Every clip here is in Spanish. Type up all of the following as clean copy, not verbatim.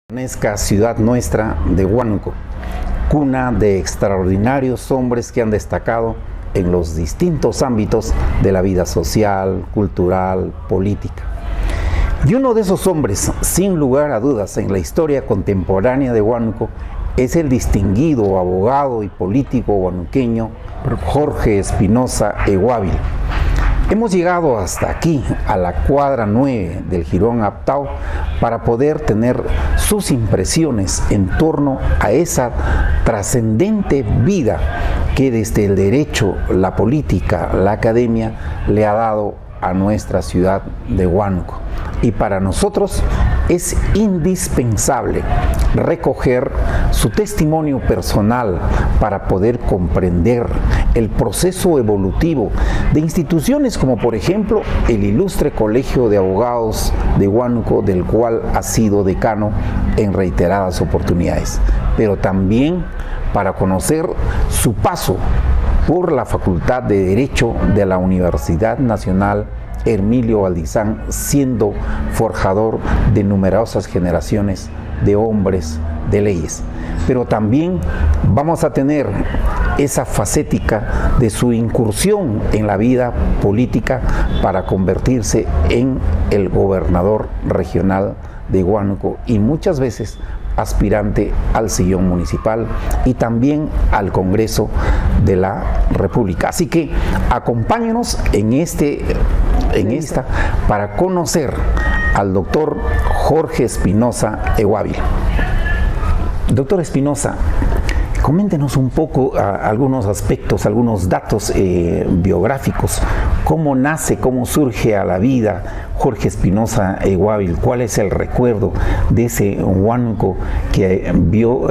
Pintoresca ciudad nuestra de Huánuco, cuna de extraordinarios hombres que han destacado en los distintos ámbitos de la vida social, cultural, política. Y uno de esos hombres, sin lugar a dudas, en la historia contemporánea de Huánuco, es el distinguido abogado y político huanuqueño Jorge Espinosa Eguávil. Hemos llegado hasta aquí, a la cuadra 9 del Jirón Aptao, para poder tener sus impresiones en torno a esa trascendente vida que desde el derecho, la política, la academia le ha dado a nuestra ciudad de Huánuco. Y para nosotros es indispensable recoger su testimonio personal para poder comprender el proceso evolutivo de instituciones como por ejemplo el ilustre Colegio de Abogados de Huánuco, del cual ha sido decano en reiteradas oportunidades, pero también para conocer su paso por la Facultad de Derecho de la Universidad Nacional Hermilio Valdizán, siendo forjador de numerosas generaciones de hombres de leyes. Pero también vamos a tener esa facética de su incursión en la vida política para convertirse en el gobernador regional de Huánuco y muchas veces aspirante al sillón municipal y también al Congreso de la República. Así que acompáñenos en esta para conocer al doctor Jorge Espinosa Eguávil. Doctor Espinosa, coméntenos un poco algunos aspectos, algunos datos biográficos. ¿Cómo nace, cómo surge a la vida Jorge Espinosa Eguávil? ¿Cuál es el recuerdo de ese Huánuco que vio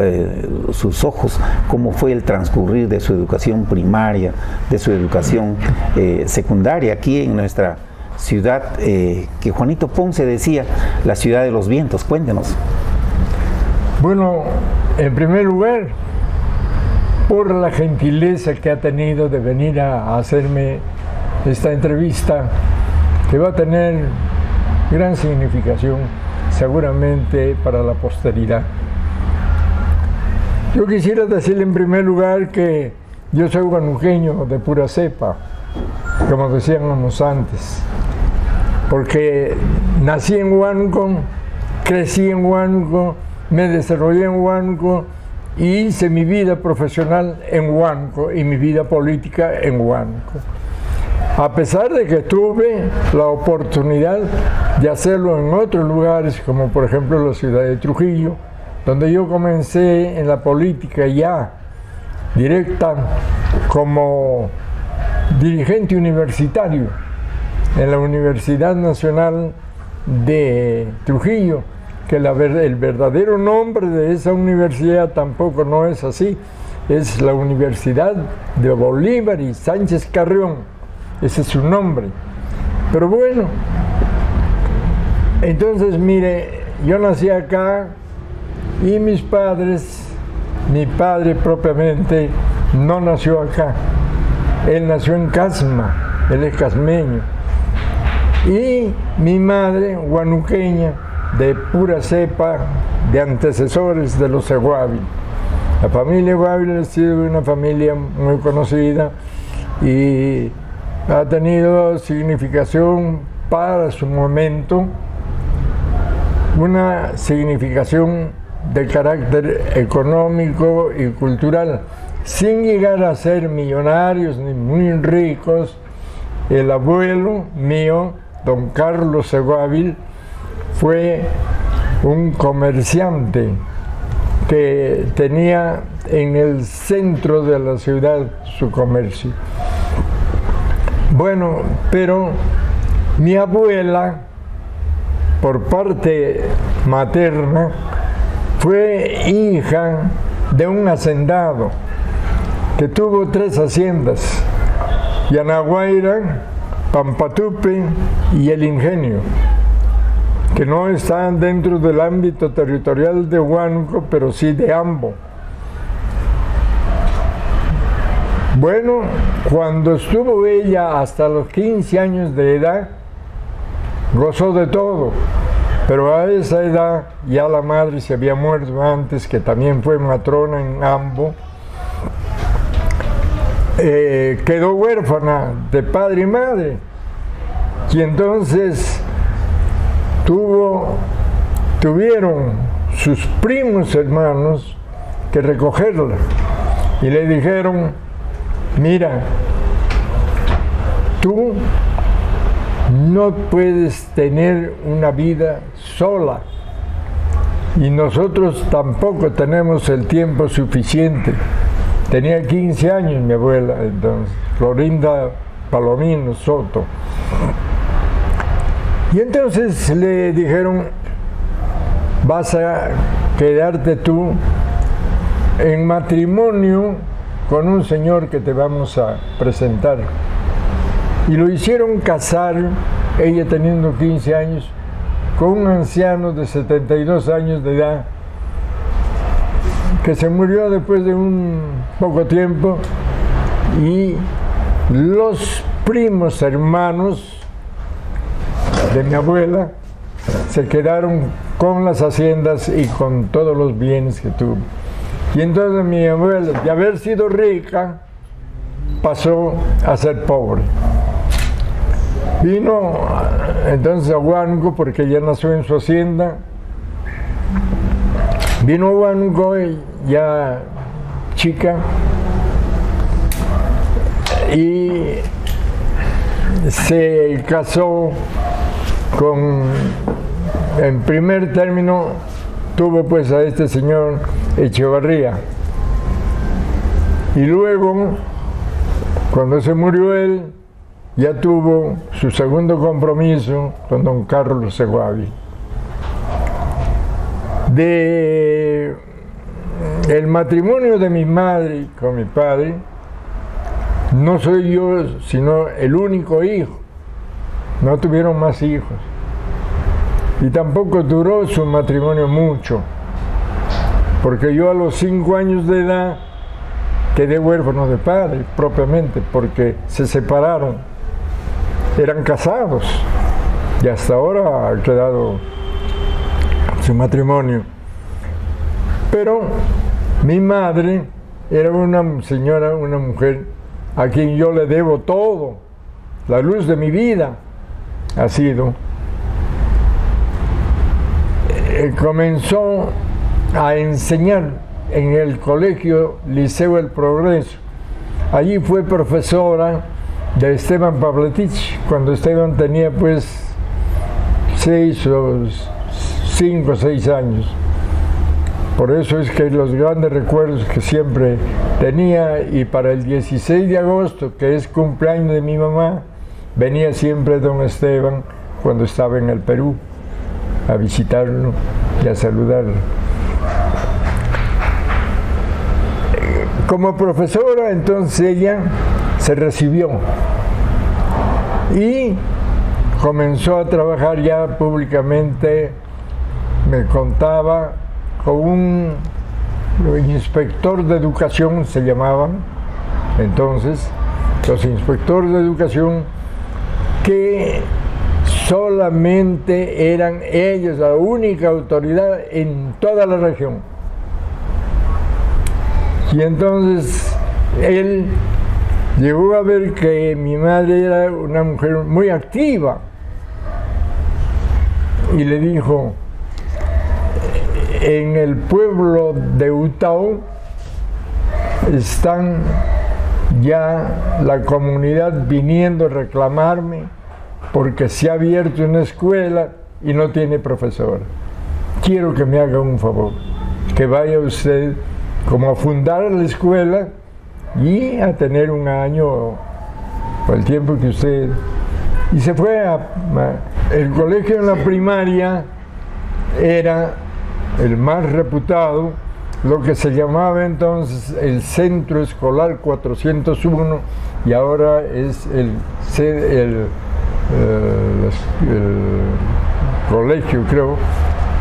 sus ojos? ¿Cómo fue el transcurrir de su educación primaria, de su educación secundaria aquí en nuestra ciudad, que Juanito Ponce decía, la ciudad de los vientos? Cuéntenos. Bueno, en primer lugar, por la gentileza que ha tenido de venir a hacerme esta entrevista, que va a tener gran significación seguramente para la posteridad. Yo quisiera decirle en primer lugar que yo soy huanuqueño de pura cepa, como decíamos antes, porque nací en Huánuco, crecí en Huánuco, me desarrollé en Huánuco y hice mi vida profesional en Huánuco y mi vida política en Huánuco. A pesar de que tuve la oportunidad de hacerlo en otros lugares, como por ejemplo la ciudad de Trujillo, donde yo comencé en la política ya directa como dirigente universitario en la Universidad Nacional de Trujillo, que el verdadero nombre de esa universidad tampoco no es así, es la Universidad de Bolívar y Sánchez Carrión. Ese es su nombre. Pero bueno, entonces mire, yo nací acá y mis padres, mi padre propiamente no nació acá, él nació en Casma, él es casmeño, y mi madre huanuqueña de pura cepa de antecesores de los Eguávil. La familia Eguávil ha sido una familia muy conocida y ha tenido significación para su momento, una significación de carácter económico y cultural, sin llegar a ser millonarios ni muy ricos. El abuelo mío, don Carlos Eguávil, fue un comerciante que tenía en el centro de la ciudad su comercio. Bueno, pero mi abuela, por parte materna, fue hija de un hacendado que tuvo 3 haciendas: Yanaguaira, Pampatupe y El Ingenio, que no están dentro del ámbito territorial de Huánuco, pero sí de Ambo. Bueno, cuando estuvo ella hasta los 15 años de edad, gozó de todo. Pero a esa edad ya la madre se había muerto antes, que también fue matrona en Ambo. Quedó huérfana de padre y madre. Y entonces tuvieron sus primos hermanos que recogerla. Y le dijeron, mira, tú no puedes tener una vida sola y nosotros tampoco tenemos el tiempo suficiente. Tenía 15 años mi abuela entonces, Florinda Palomino Soto. Y entonces le dijeron, vas a quedarte tú en matrimonio con un señor que te vamos a presentar. Y lo hicieron casar, ella teniendo 15 años, con un anciano de 72 años de edad, que se murió después de un poco tiempo, y los primos hermanos de mi abuela se quedaron con las haciendas y con todos los bienes que tuvo. Y entonces mi abuela, de haber sido rica, pasó a ser pobre. Vino entonces a Huánuco porque ella nació en su hacienda. Vino a Huánuco ya chica y se casó con, en primer término, tuvo pues a este señor Echevarría. Y luego, cuando se murió él, ya tuvo su segundo compromiso con don Carlos Seguavi. El matrimonio de mi madre con mi padre, no soy yo sino el único hijo. No tuvieron más hijos. Y tampoco duró su matrimonio mucho, porque yo a los 5 años de edad quedé huérfano de padre, propiamente, porque se separaron. Eran casados y hasta ahora ha quedado su matrimonio. Pero mi madre era una señora, una mujer a quien yo le debo todo. La luz de mi vida ha sido. Comenzó a enseñar en el colegio Liceo El Progreso. Allí fue profesora de Esteban Pavletich, cuando Esteban tenía pues 5 o 6 años. Por eso es que los grandes recuerdos que siempre tenía, y para el 16 de agosto, que es cumpleaños de mi mamá, venía siempre don Esteban cuando estaba en el Perú a visitarlo y a saludarlo. Como profesora, entonces ella se recibió y comenzó a trabajar ya públicamente. Me contaba con un inspector de educación, se llamaban entonces los inspectores de educación, que solamente eran ellos la única autoridad en toda la región. Y entonces él llegó a ver que mi madre era una mujer muy activa y le dijo, en el pueblo de Utao están ya la comunidad viniendo a reclamarme porque se ha abierto una escuela y no tiene profesor. Quiero que me haga un favor, que vaya usted como a fundar la escuela y a tener un año por el tiempo que usted... Y se fue el colegio en la primaria era el más reputado, lo que se llamaba entonces el Centro Escolar 401, y ahora es el colegio, creo,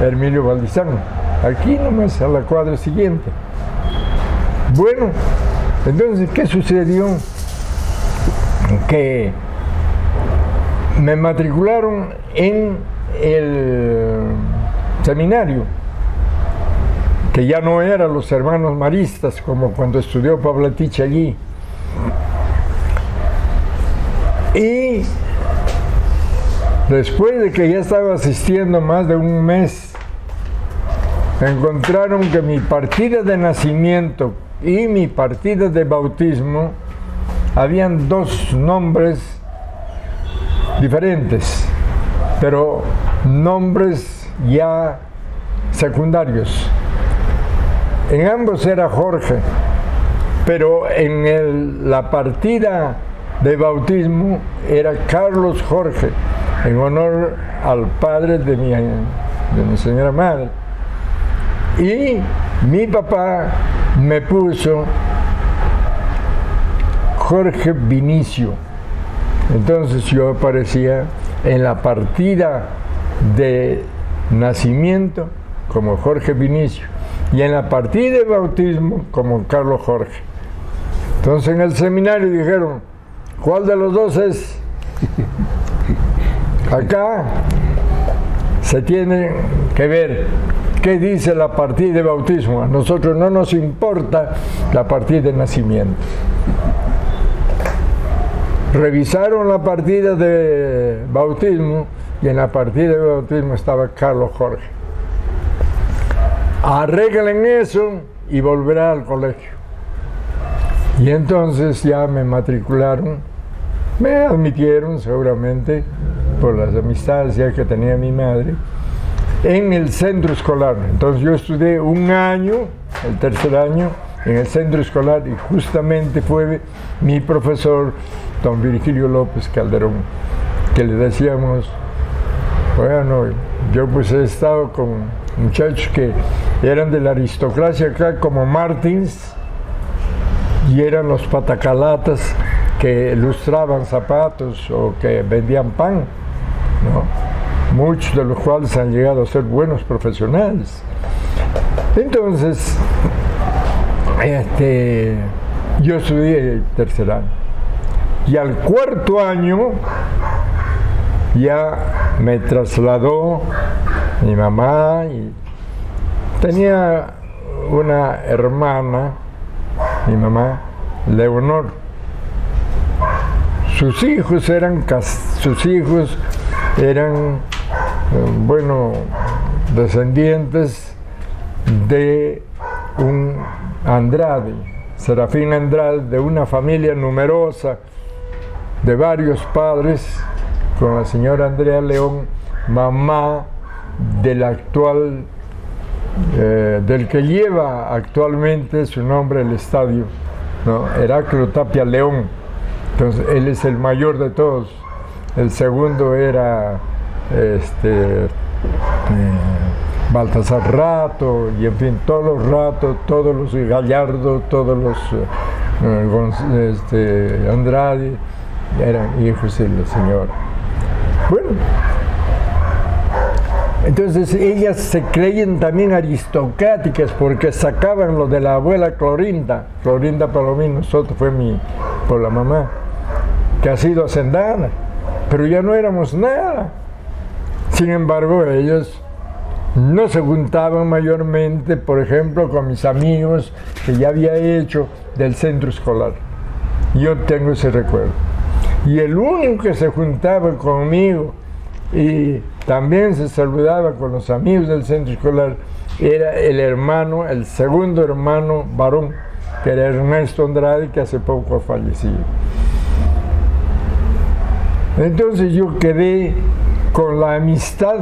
Hermilio Valdizano, aquí nomás a la cuadra siguiente. Bueno, entonces, ¿qué sucedió? Que me matricularon en el seminario, que ya no eran los hermanos maristas como cuando estudió Pavletich allí. Y después de que ya estaba asistiendo más de un mes, encontraron que mi partida de nacimiento y mi partida de bautismo habían dos nombres diferentes, pero nombres ya secundarios. En ambos era Jorge, pero en la partida de bautismo era Carlos Jorge, en honor al padre de mi señora madre. Y mi papá me puso Jorge Vinicio. Entonces yo aparecía en la partida de nacimiento como Jorge Vinicio y en la partida de bautismo como Carlos Jorge. Entonces en el seminario dijeron, ¿cuál de los dos es? Acá se tiene que ver qué dice la partida de bautismo. A nosotros no nos importa la partida de nacimiento. Revisaron la partida de bautismo y en la partida de bautismo estaba Carlos Jorge. Arreglen eso y volverá al colegio. Y entonces ya me matricularon, me admitieron seguramente por las amistades ya que tenía mi madre, en el centro escolar. Entonces yo estudié un año, el tercer año, en el centro escolar y justamente fue mi profesor, don Virgilio López Calderón, que le decíamos, bueno, yo pues he estado con muchachos que eran de la aristocracia acá, como Martins, y eran los patacalatas que lustraban zapatos o que vendían pan, ¿no? Muchos de los cuales han llegado a ser buenos profesionales. Entonces, yo estudié el tercer año y al cuarto año ya me trasladó mi mamá y tenía una hermana, mi mamá, Leonor. Sus hijos eran descendientes de un Andrade, Serafín Andrade, de una familia numerosa, de varios padres, con la señora Andrea León, mamá del actual, del que lleva actualmente su nombre el estadio, ¿no? Heraclio Tapia León. Entonces él es el mayor de todos. El segundo era Baltasar Rato, y en fin, todos los Rato, todos los Gallardo, todos los Andrade eran hijos de la señora. Bueno, entonces ellas se creían también aristocráticas porque sacaban lo de la abuela Clorinda Palomino Soto, fue por la mamá, que ha sido hacendada, pero ya no éramos nada. Sin embargo, ellos no se juntaban mayormente, por ejemplo, con mis amigos que ya había hecho del centro escolar. Yo tengo ese recuerdo. Y el único que se juntaba conmigo y también se saludaba con los amigos del centro escolar era el segundo hermano varón, que era Ernesto Andrade, que hace poco ha fallecido. Entonces yo quedé con la amistad,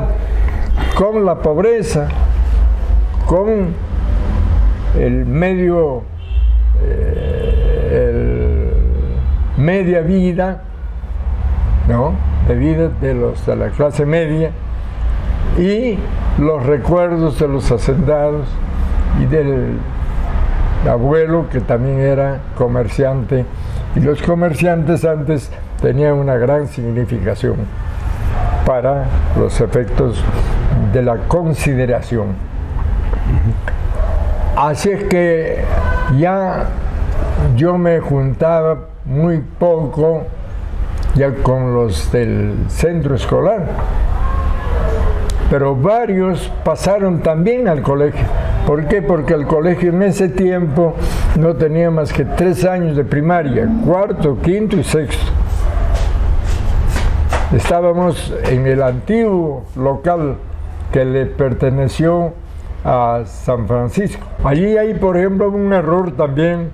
con la pobreza, con el media vida, ¿no? De vida de los de la clase media, y los recuerdos de los hacendados y del abuelo, que también era comerciante, y los comerciantes antes tenían una gran significación para los efectos de la consideración. Así es que ya yo me juntaba muy poco ya con los del centro escolar, pero varios pasaron también al colegio. ¿Por qué? Porque el colegio en ese tiempo no tenía más que 3 años de primaria, cuarto, quinto y sexto. Estábamos en el antiguo local que le perteneció a San Francisco. Allí hay, por ejemplo, un error también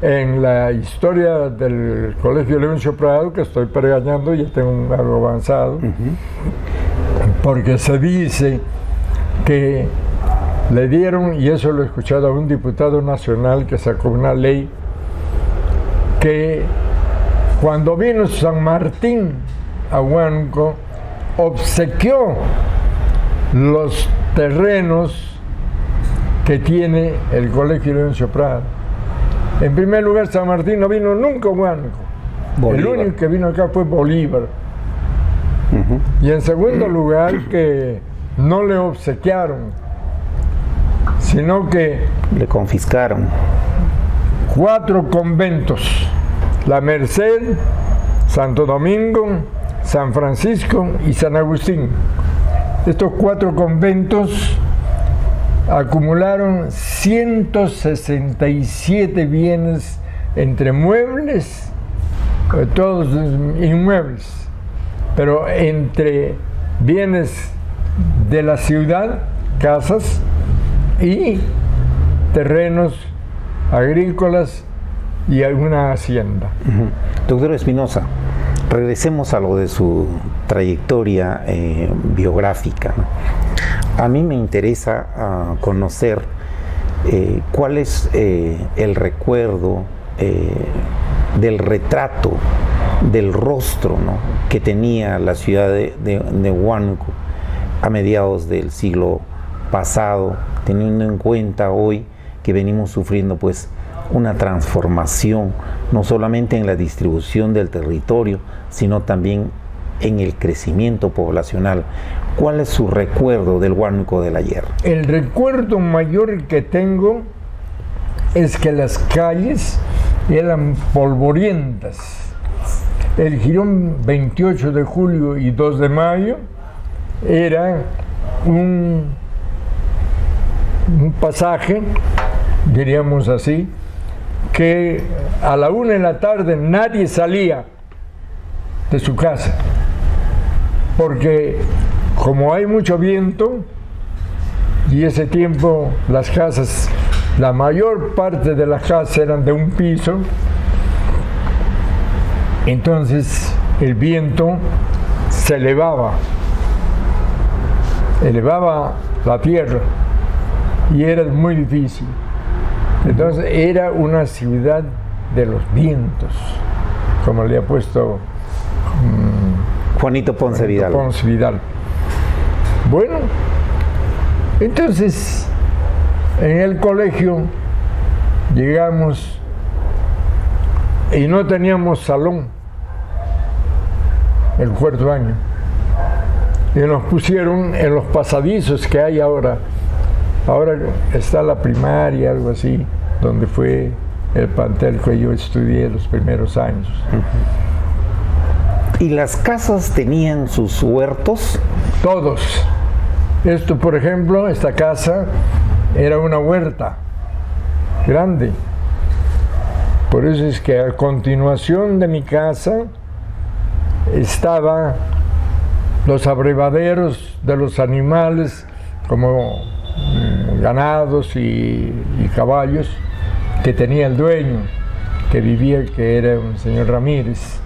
en la historia del Colegio Leoncio Prado, que estoy pregañando, ya tengo algo avanzado, porque se dice que le dieron, y eso lo he escuchado a un diputado nacional que sacó una ley, que cuando vino San Martín a Huánuco, obsequió los terrenos que tiene el Colegio Leoncio Prado. En primer lugar, San Martín no vino nunca a Huánuco. El único que vino acá fue Bolívar. Y en segundo lugar, que no le obsequiaron, sino que le confiscaron 4 conventos: La Merced, Santo Domingo, San Francisco y San Agustín. Estos 4 conventos acumularon 167 bienes entre muebles, todos inmuebles, pero entre bienes de la ciudad, casas y terrenos agrícolas y alguna hacienda. Doctor Espinosa, regresemos a lo de su trayectoria biográfica. A mí me interesa conocer cuál es el recuerdo del retrato, del rostro, ¿no?, que tenía la ciudad de Huánuco a mediados del siglo pasado, teniendo en cuenta hoy que venimos sufriendo pues una transformación, no solamente en la distribución del territorio, sino también en el crecimiento poblacional. ¿Cuál es su recuerdo del Huánuco del ayer? El recuerdo mayor que tengo es que las calles eran polvorientas. El jirón 28 de julio y 2 de mayo era un pasaje, diríamos así, que a la 1 de la tarde nadie salía de su casa, porque como hay mucho viento, y ese tiempo las casas, la mayor parte de las casas eran de un piso, entonces el viento se elevaba la tierra y era muy difícil. Entonces era una ciudad de los vientos, como le ha puesto Juanito Ponce Vidal. Bueno, entonces en el colegio llegamos y no teníamos salón el 4º año, y nos pusieron en los pasadizos que hay ahora. Ahora está la primaria, algo así, donde fue el plantel que yo estudié los primeros años. ¿Y las casas tenían sus huertos? Todos. Esto, por ejemplo, esta casa era una huerta grande. Por eso es que a continuación de mi casa estaban los abrevaderos de los animales, como ganados y caballos, que tenía el dueño, que vivía, que era un señor Ramírez,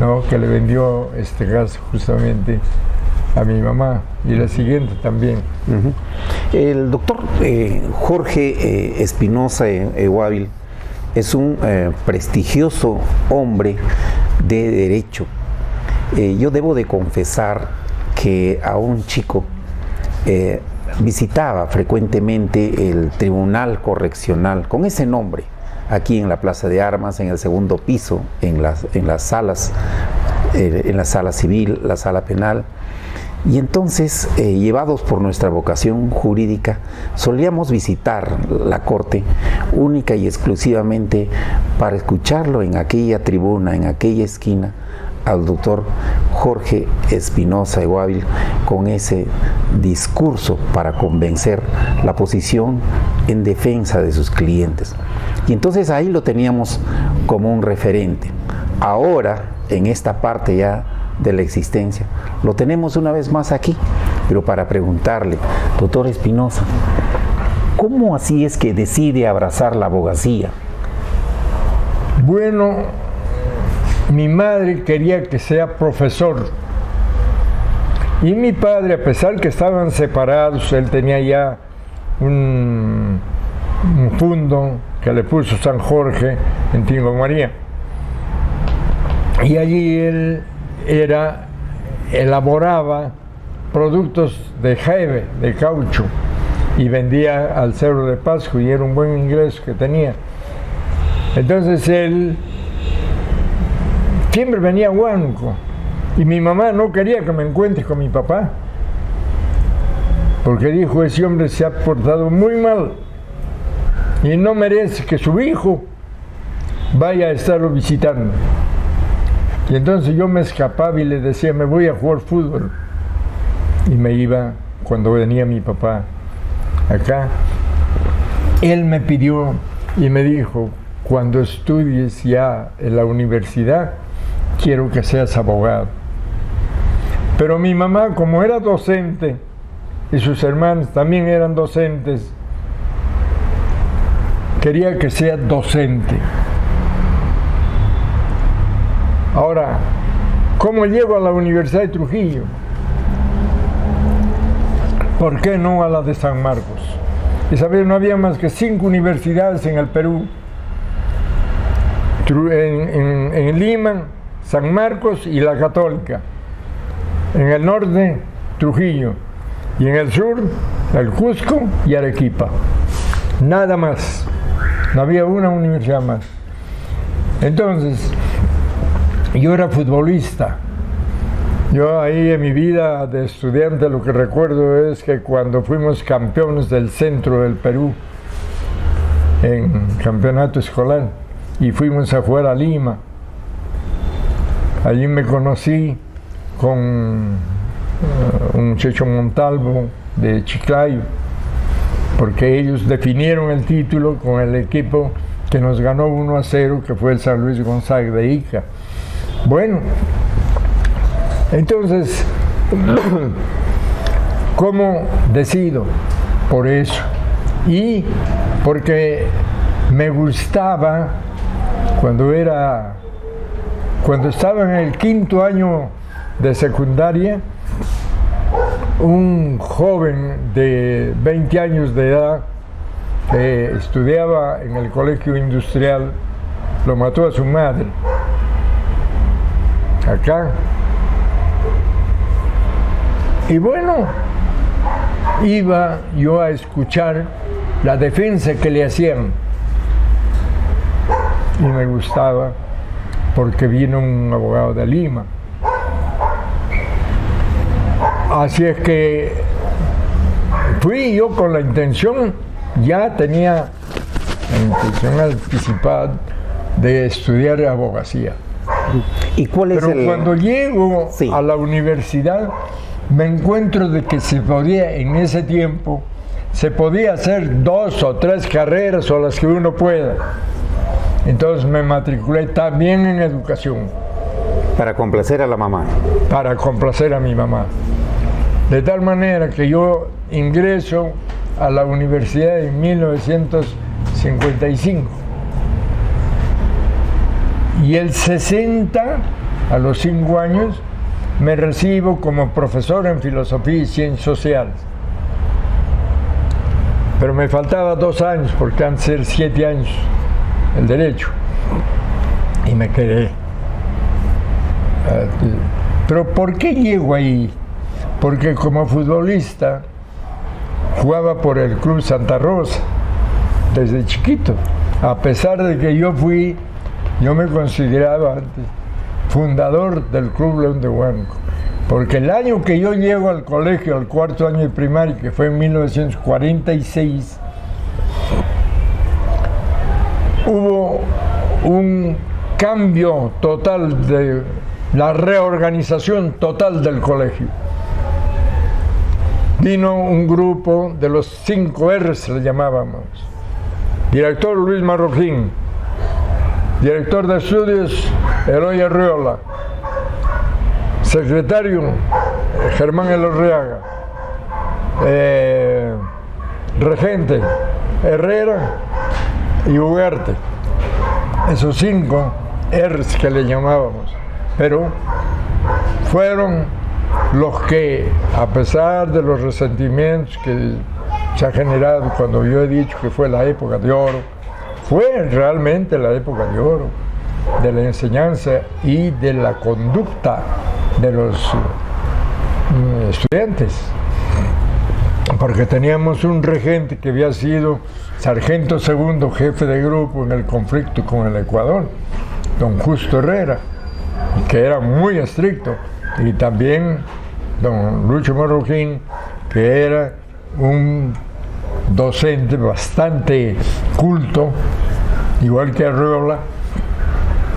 ¿no?, que le vendió este casa justamente a mi mamá, y la siguiente también. El doctor Jorge Espinosa Eguávil es un prestigioso hombre de derecho. Yo debo de confesar que a un chico visitaba frecuentemente el Tribunal Correccional con ese nombre, aquí en la Plaza de Armas, en el 2º piso, en las salas, en la sala civil, la sala penal. Y entonces, llevados por nuestra vocación jurídica, solíamos visitar la corte única y exclusivamente para escucharlo en aquella tribuna, en aquella esquina, al doctor Jorge Espinosa de Guávil con ese discurso para convencer la posición en defensa de sus clientes. Y entonces ahí lo teníamos como un referente. Ahora, en esta parte ya de la existencia, lo tenemos una vez más aquí, pero para preguntarle, doctor Espinosa, ¿cómo así es que decide abrazar la abogacía? Bueno, mi madre quería que sea profesor y mi padre, a pesar que estaban separados, él tenía ya un fondo que le puso San Jorge en Tingo María, y allí él elaboraba productos de jeve, de caucho, y vendía al Cerro de Pasco, y era un buen ingreso que tenía. Entonces él siempre venía a Huánuco, y mi mamá no quería que me encuentre con mi papá, porque dijo, ese hombre se ha portado muy mal y no merece que su hijo vaya a estarlo visitando. Y entonces yo me escapaba y le decía, me voy a jugar fútbol, y me iba cuando venía mi papá acá. Él me pidió y me dijo, cuando estudies ya en la universidad, quiero que seas abogado. Pero mi mamá, como era docente, y sus hermanos también eran docentes, quería que sea docente. Ahora, ¿cómo llego a la Universidad de Trujillo? ¿Por qué no a la de San Marcos? Y sabes, no había más que 5 universidades en el Perú. En Lima, San Marcos y la Católica. En el norte, Trujillo. Y en el sur, el Cusco y Arequipa. Nada más. No había una universidad más. Entonces, yo era futbolista. Yo ahí en mi vida de estudiante lo que recuerdo es que cuando fuimos campeones del centro del Perú en campeonato escolar y fuimos a jugar a Lima, allí me conocí con un muchacho Montalvo de Chiclayo, porque ellos definieron el título con el equipo que nos ganó 1-0, que fue el San Luis Gonzaga de Ica. Bueno, entonces, ¿cómo decido? Por eso. Y porque me gustaba, cuando estaba en el 5º año de secundaria, un joven de 20 años de edad que estudiaba en el colegio industrial, lo mató a su madre, acá. Y bueno, iba yo a escuchar la defensa que le hacían. Y me gustaba porque vino un abogado de Lima. Así es que fui yo con la intención, ya tenía la intención anticipada de estudiar abogacía. ¿Y cuál es Pero cuando llego a la universidad, me encuentro de que se podía, en ese tiempo, se podía hacer 2 o 3 carreras o las que uno pueda. Entonces me matriculé también en educación. Para complacer a la mamá. Para complacer a mi mamá. De tal manera que yo ingreso a la universidad en 1955. Y el 60, a los 5 años, me recibo como profesor en filosofía y ciencias sociales. Pero me faltaba 2 años, porque han de ser 7 años el derecho. Y me quedé. Pero ¿por qué llego ahí? Porque como futbolista jugaba por el Club Santa Rosa desde chiquito. A pesar de que yo me consideraba fundador del Club León de Huánuco, porque el año que yo llego al colegio, al 4º año de primaria, que fue en 1946, hubo un cambio total la reorganización total del colegio. Vino un grupo de los 5 R's, le llamábamos. Director Luis Marroquín, director de estudios Eloy Arriola, secretario Germán Elorriaga, regente Herrera y Ugarte. Esos 5 R's que le llamábamos, pero fueron los que, a pesar de los resentimientos que se ha generado cuando yo he dicho que fue la época de oro, fue realmente la época de oro de la enseñanza y de la conducta de los estudiantes, porque teníamos un regente que había sido sargento segundo, jefe de grupo en el conflicto con el Ecuador, don Justo Herrera, que era muy estricto, y también don Lucho Marroquín, que era un docente bastante culto, igual que Arriola,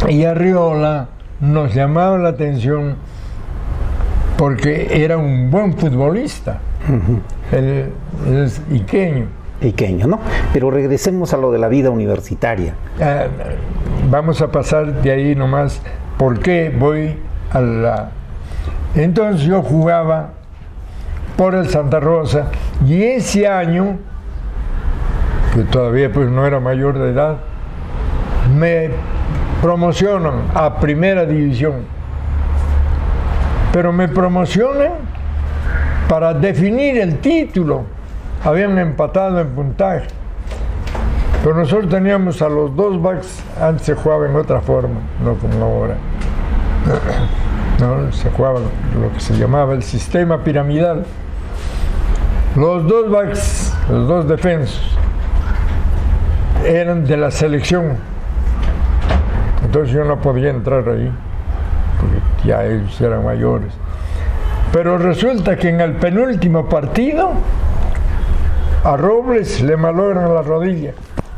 y Arriola nos llamaba la atención porque era un buen futbolista. Él es iqueño. Iqueño, ¿no? Pero regresemos a lo de la vida universitaria. Vamos a pasar de ahí nomás. ¿Por qué voy a la...? Entonces yo jugaba por el Santa Rosa, y ese año, que todavía pues no era mayor de edad, me promocionan a primera división. Pero me promocionan para definir el título. Habían empatado en puntaje. Pero nosotros teníamos a los 2 backs, antes se jugaba en otra forma, no como ahora. No, se jugaba lo que se llamaba el sistema piramidal. Los 2 backs, los 2 defensos, eran de la selección. Entonces yo no podía entrar ahí, porque ya ellos eran mayores. Pero resulta que en el penúltimo partido, a Robles le malogran la rodilla.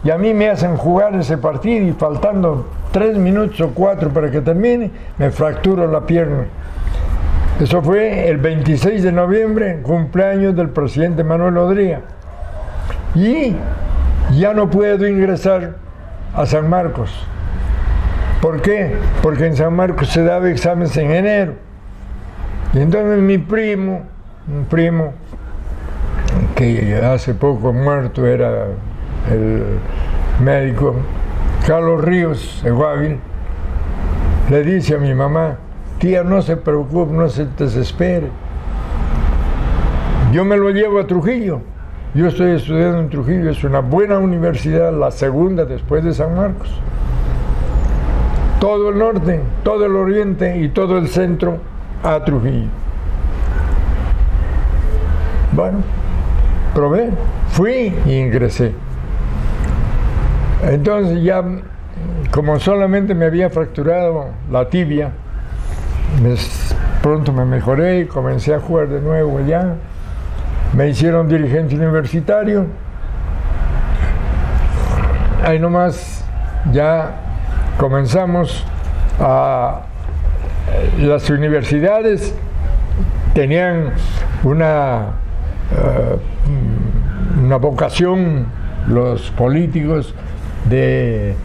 Y a mí me hacen jugar ese partido y faltando 3 minutos o 4 para que termine, me fracturo la pierna. Eso fue el 26 de noviembre, cumpleaños del presidente Manuel Odría. Y ya no puedo ingresar a San Marcos. ¿Por qué? Porque en San Marcos se daba exámenes en enero. Y entonces mi primo, un primo que hace poco muerto, era el médico Carlos Ríos de Guávil, le dice a mi mamá: tía, no se preocupe, no se desespere, yo me lo llevo a Trujillo, yo estoy estudiando en Trujillo, es una buena universidad, la segunda después de San Marcos. Todo el norte, todo el oriente y todo el centro a Trujillo. Bueno, probé, fui y ingresé. Entonces ya, como solamente me había fracturado la tibia, pronto me mejoré y comencé a jugar de nuevo allá. Me hicieron dirigente universitario. Ahí nomás ya comenzamos a... Las universidades tenían una vocación, los políticos, de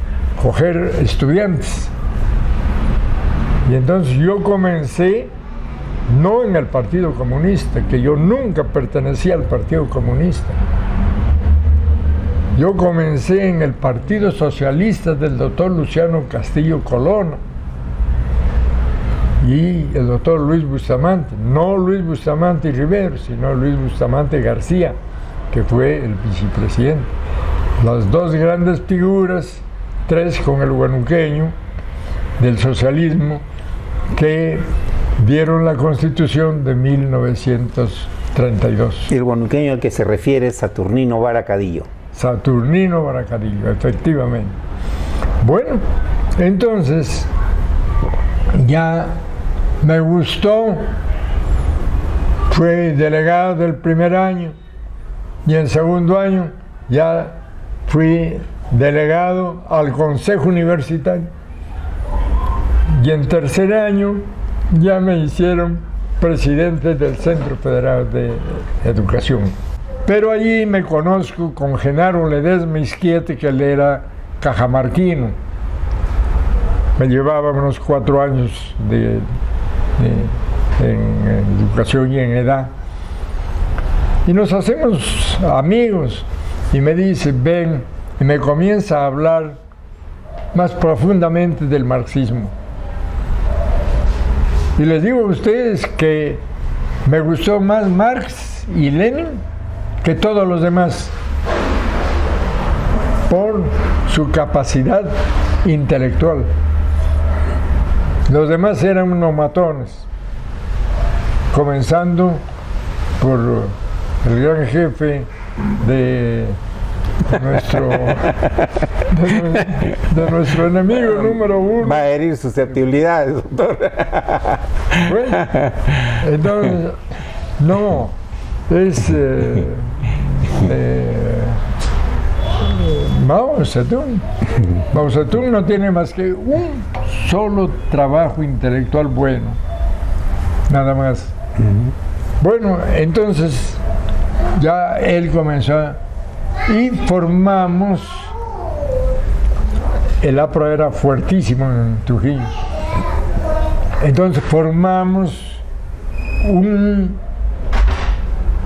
coger estudiantes. Y entonces yo comencé, no en el Partido Comunista, que yo nunca pertenecía al Partido Comunista. Yo comencé en el Partido Socialista del doctor Luciano Castillo Colonna y el doctor Luis Bustamante, no Luis Bustamante y Rivero, sino Luis Bustamante García, que fue el vicepresidente. Las 2 grandes figuras, 3 con el huanuqueño del socialismo, que dieron la Constitución de 1932. El huanuqueño al que se refiere es Saturnino Vara Cadillo. Saturnino Vara Cadillo, efectivamente. Bueno, entonces ya me gustó, fui delegado del primer año y en segundo año ya fui delegado al Consejo Universitario. Y en tercer año ya me hicieron presidente del Centro Federal de Educación. Pero allí me conozco con Genaro Ledesma Izquiete, que él era cajamarquino. Me llevaba unos 4 años en educación y en edad. Y nos hacemos amigos. Y me dice, ven, y me comienza a hablar más profundamente del marxismo. Y les digo a ustedes que me gustó más Marx y Lenin que todos los demás, por su capacidad intelectual. Los demás eran unos matones, comenzando por el gran jefe de nuestro enemigo número 1. Va a herir susceptibilidades, doctor. Bueno, entonces, no, es Mao Zedong. Mao Zedong no tiene más que un solo trabajo intelectual bueno, nada más. Bueno, entonces ya él comenzó y formamos, el APRA era fuertísimo en Trujillo, entonces formamos un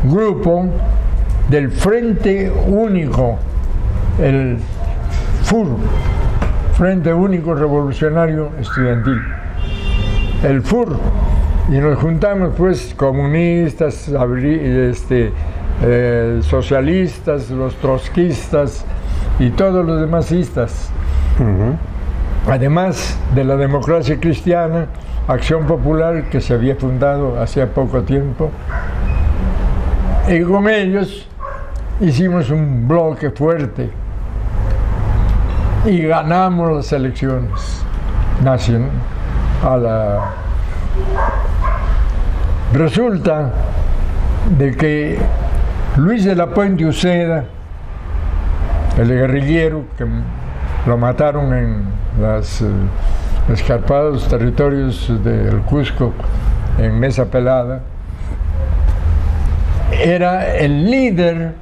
grupo del Frente Único, el FUR, Frente Único Revolucionario Estudiantil, el FUR, y nos juntamos pues comunistas, socialistas, los trotskistas y todos los demasistas. Además de la Democracia Cristiana, Acción Popular, que se había fundado hacía poco tiempo, y con ellos hicimos un bloque fuerte y ganamos las elecciones nacionales. Resulta de que Luis de la Puente Uceda, el guerrillero que lo mataron en los escarpados territorios del Cusco en Mesa Pelada, era el líder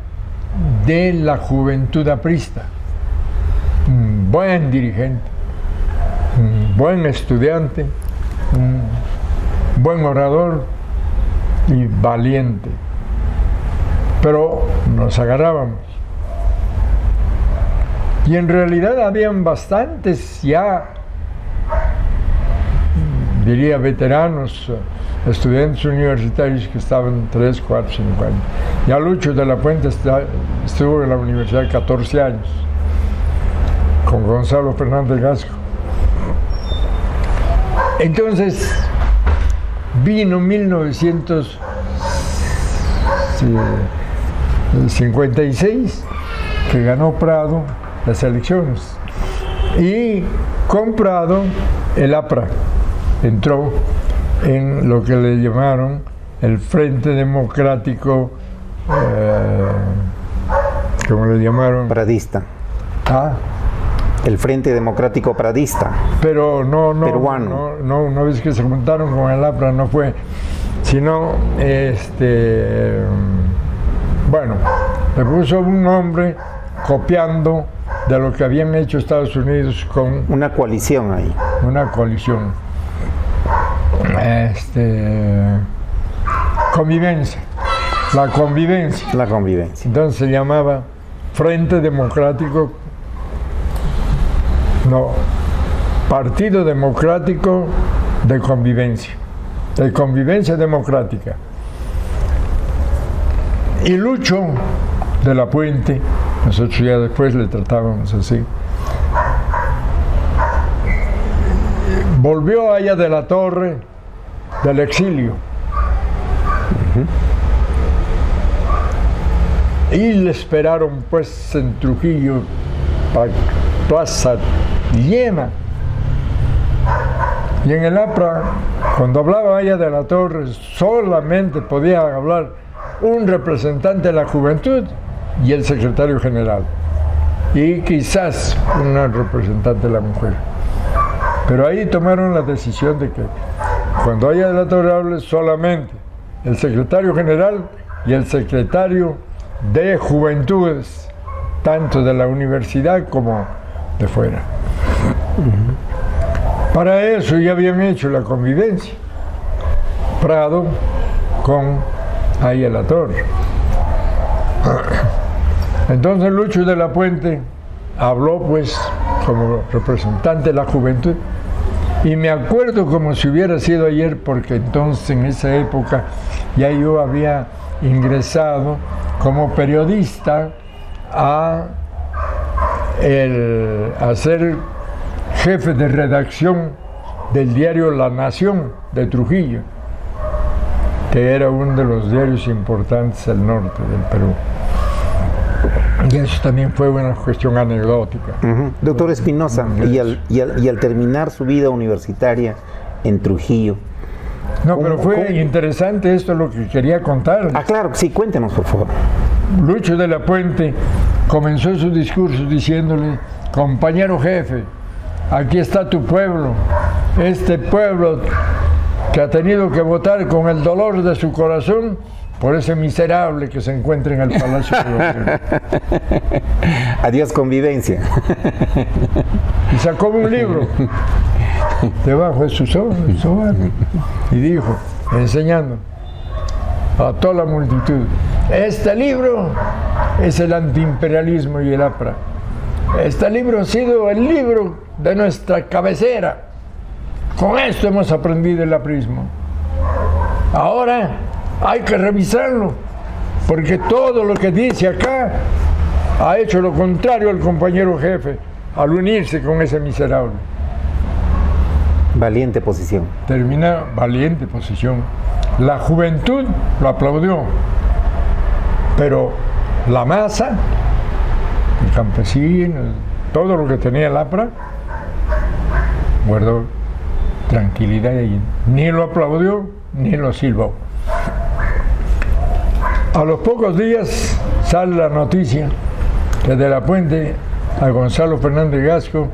de la juventud aprista, un buen dirigente, un buen estudiante, un buen orador y valiente. Pero nos agarrábamos. Y en realidad habían bastantes ya, diría, veteranos, estudiantes universitarios que estaban 3, 4, 5 años. Ya Lucho de la Puente estuvo en la universidad 14 años, con Gonzalo Fernández Gasco. Entonces, vino 1956, que ganó Prado las elecciones, y con Prado el APRA entró en lo que le llamaron el Frente Democrático, ¿cómo le llamaron? Pradista. ¿Ah? El Frente Democrático Pradista. Pero peruano. No ves que se juntaron con el APRA, no fue, sino bueno, le puso un nombre copiando de lo que habían hecho Estados Unidos con una coalición ahí. Una coalición. Convivencia. La convivencia. La convivencia. Entonces se llamaba Frente Democrático, no, Partido Democrático de Convivencia Democrática. Y Lucho de la Puente, nosotros ya después le tratábamos así, volvió allá de la Torre del exilio. Y le esperaron pues en Trujillo, plaza llena. Y en el APRA, cuando hablaba allá de la Torre, solamente podía hablar un representante de la juventud y el secretario general, y quizás una representante de la mujer. Pero ahí tomaron la decisión de que cuando haya delatorable solamente el secretario general y el secretario de Juventudes, tanto de la universidad como de fuera. Para eso ya habían hecho la convivencia Prado con Aya La Torre. Entonces Lucho de la Puente habló pues como representante de la juventud, y me acuerdo como si hubiera sido ayer, porque entonces en esa época ya yo había ingresado como periodista a ser jefe de redacción del diario La Nación de Trujillo, que era uno de los diarios importantes del norte del Perú. Y eso también fue una cuestión anecdótica. Doctor Espinosa, y al terminar su vida universitaria en Trujillo... No, pero fue interesante esto lo que quería contar. Ah, claro, sí, cuéntenos, por favor. Lucho de la Puente comenzó su discurso diciéndole: compañero jefe, aquí está tu pueblo, este pueblo que ha tenido que votar con el dolor de su corazón por ese miserable que se encuentra en el Palacio de Gobierno. Adiós convivencia. Y sacó un libro debajo de su sobaco y dijo, enseñando a toda la multitud: este libro es el antiimperialismo y el APRA. Este libro ha sido el libro de nuestra cabecera. Con esto hemos aprendido el aprismo. Ahora hay que revisarlo, porque todo lo que dice acá ha hecho lo contrario al compañero jefe al unirse con ese miserable. Valiente posición. Termina valiente posición. La juventud lo aplaudió, pero la masa, el campesino, todo lo que tenía el APRA, guardó tranquilidad y ni lo aplaudió ni lo silbó. A los pocos días sale la noticia que de la Puente a Gonzalo Fernández Gasco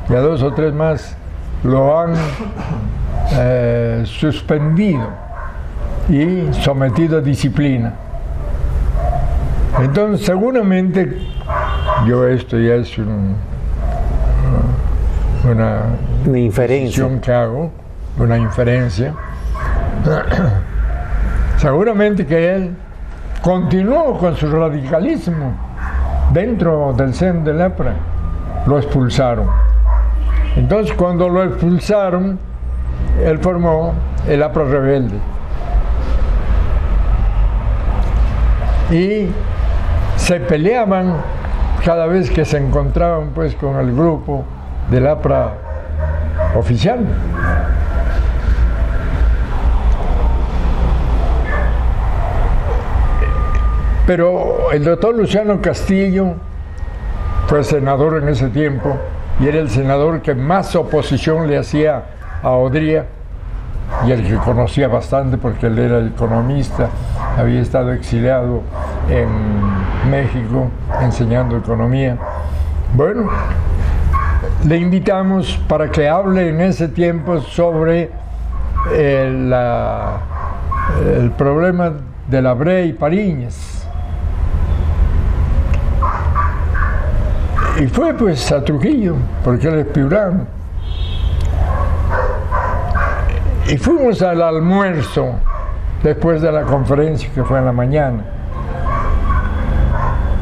y a 2 o 3 más lo han suspendido y sometido a disciplina. Entonces seguramente, esto ya es una inferencia que hago, una inferencia, seguramente que él continuó con su radicalismo dentro del seno del APRA. Lo expulsaron. Entonces cuando lo expulsaron, él formó el APRA Rebelde. Y se peleaban cada vez que se encontraban pues con el grupo del APRA oficial. Pero el doctor Luciano Castillo fue senador en ese tiempo y era el senador que más oposición le hacía a Odría, y el que conocía bastante porque él era economista, había estado exiliado en México enseñando economía. Bueno, le invitamos para que hable en ese tiempo sobre el problema de la Brea y Pariñas. Y fue pues a Trujillo, porque él es piurano. Y fuimos al almuerzo después de la conferencia que fue en la mañana.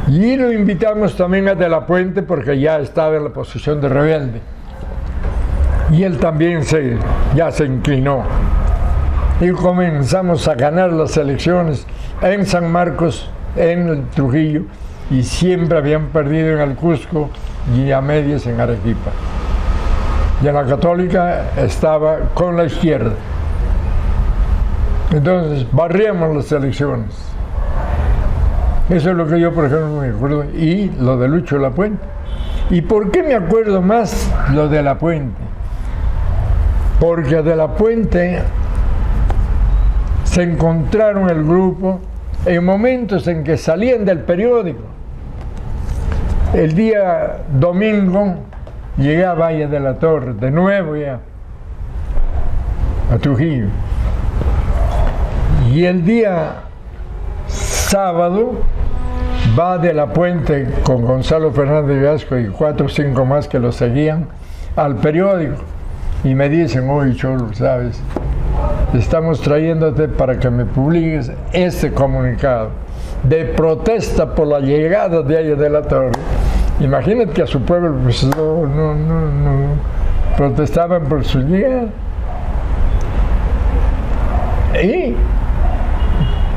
Y lo invitamos también a De la Puente porque ya estaba en la posición de rebelde. Y él también ya se inclinó. Y comenzamos a ganar las elecciones en San Marcos, en el Trujillo, y siempre habían perdido en el Cusco y a medias en Arequipa. Y en la Católica estaba con la izquierda. Entonces barríamos las elecciones. Eso es lo que yo, por ejemplo, me acuerdo. Y lo de Lucho de la Puente. ¿Y por qué me acuerdo más lo de la Puente? Porque de la Puente se encontraron el grupo en momentos en que salían del periódico. El día domingo llegué a Valle de la Torre, de nuevo ya, a Trujillo. Y el día sábado va de la Puente con Gonzalo Fernández Gasco y 4 o 5 más que lo seguían al periódico y me dicen: oye, Cholo, ¿sabes? Estamos trayéndote para que me publiques este comunicado de protesta por la llegada de Valle de la Torre. Imagínate que a su pueblo pues, no protestaban por su llegada. Y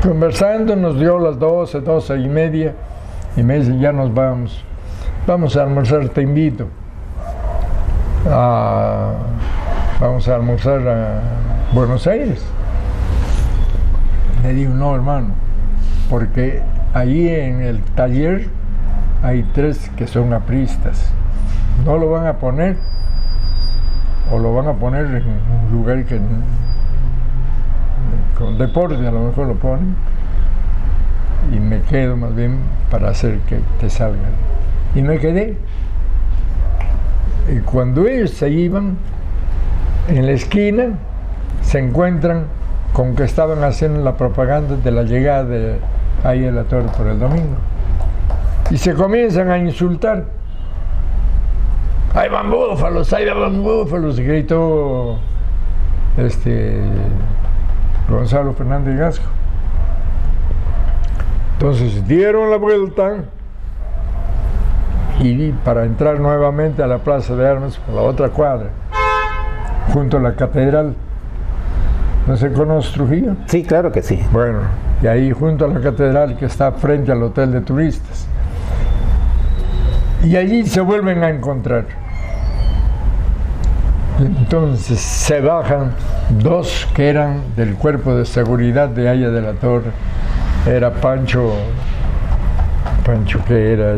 conversando nos dio las 12, 12:30 y me dice: ya nos vamos a almorzar, te invito. Vamos a almorzar a Buenos Aires. Le digo: no, hermano, porque ahí en el taller hay 3 que son apristas. No lo van a poner, o lo van a poner en un lugar que con deporte a lo mejor lo ponen, y me quedo más bien para hacer que te salgan. Y me quedé. Y cuando ellos se iban, en la esquina se encuentran con que estaban haciendo la propaganda de la llegada de Valle de la Torre por el domingo. Y se comienzan a insultar. ¡Ahí van búfalos! ¡Ahí van búfalos! Gritó Gonzalo Fernández Gasco. Entonces dieron la vuelta y para entrar nuevamente a la Plaza de Armas por la otra cuadra, junto a la catedral. ¿No se conoce Trujillo? Sí, claro que sí. Bueno, y ahí junto a la catedral que está frente al hotel de turistas. Y allí se vuelven a encontrar. Entonces se bajan 2 que eran del cuerpo de seguridad de Valle de la Torre. Era Pancho que era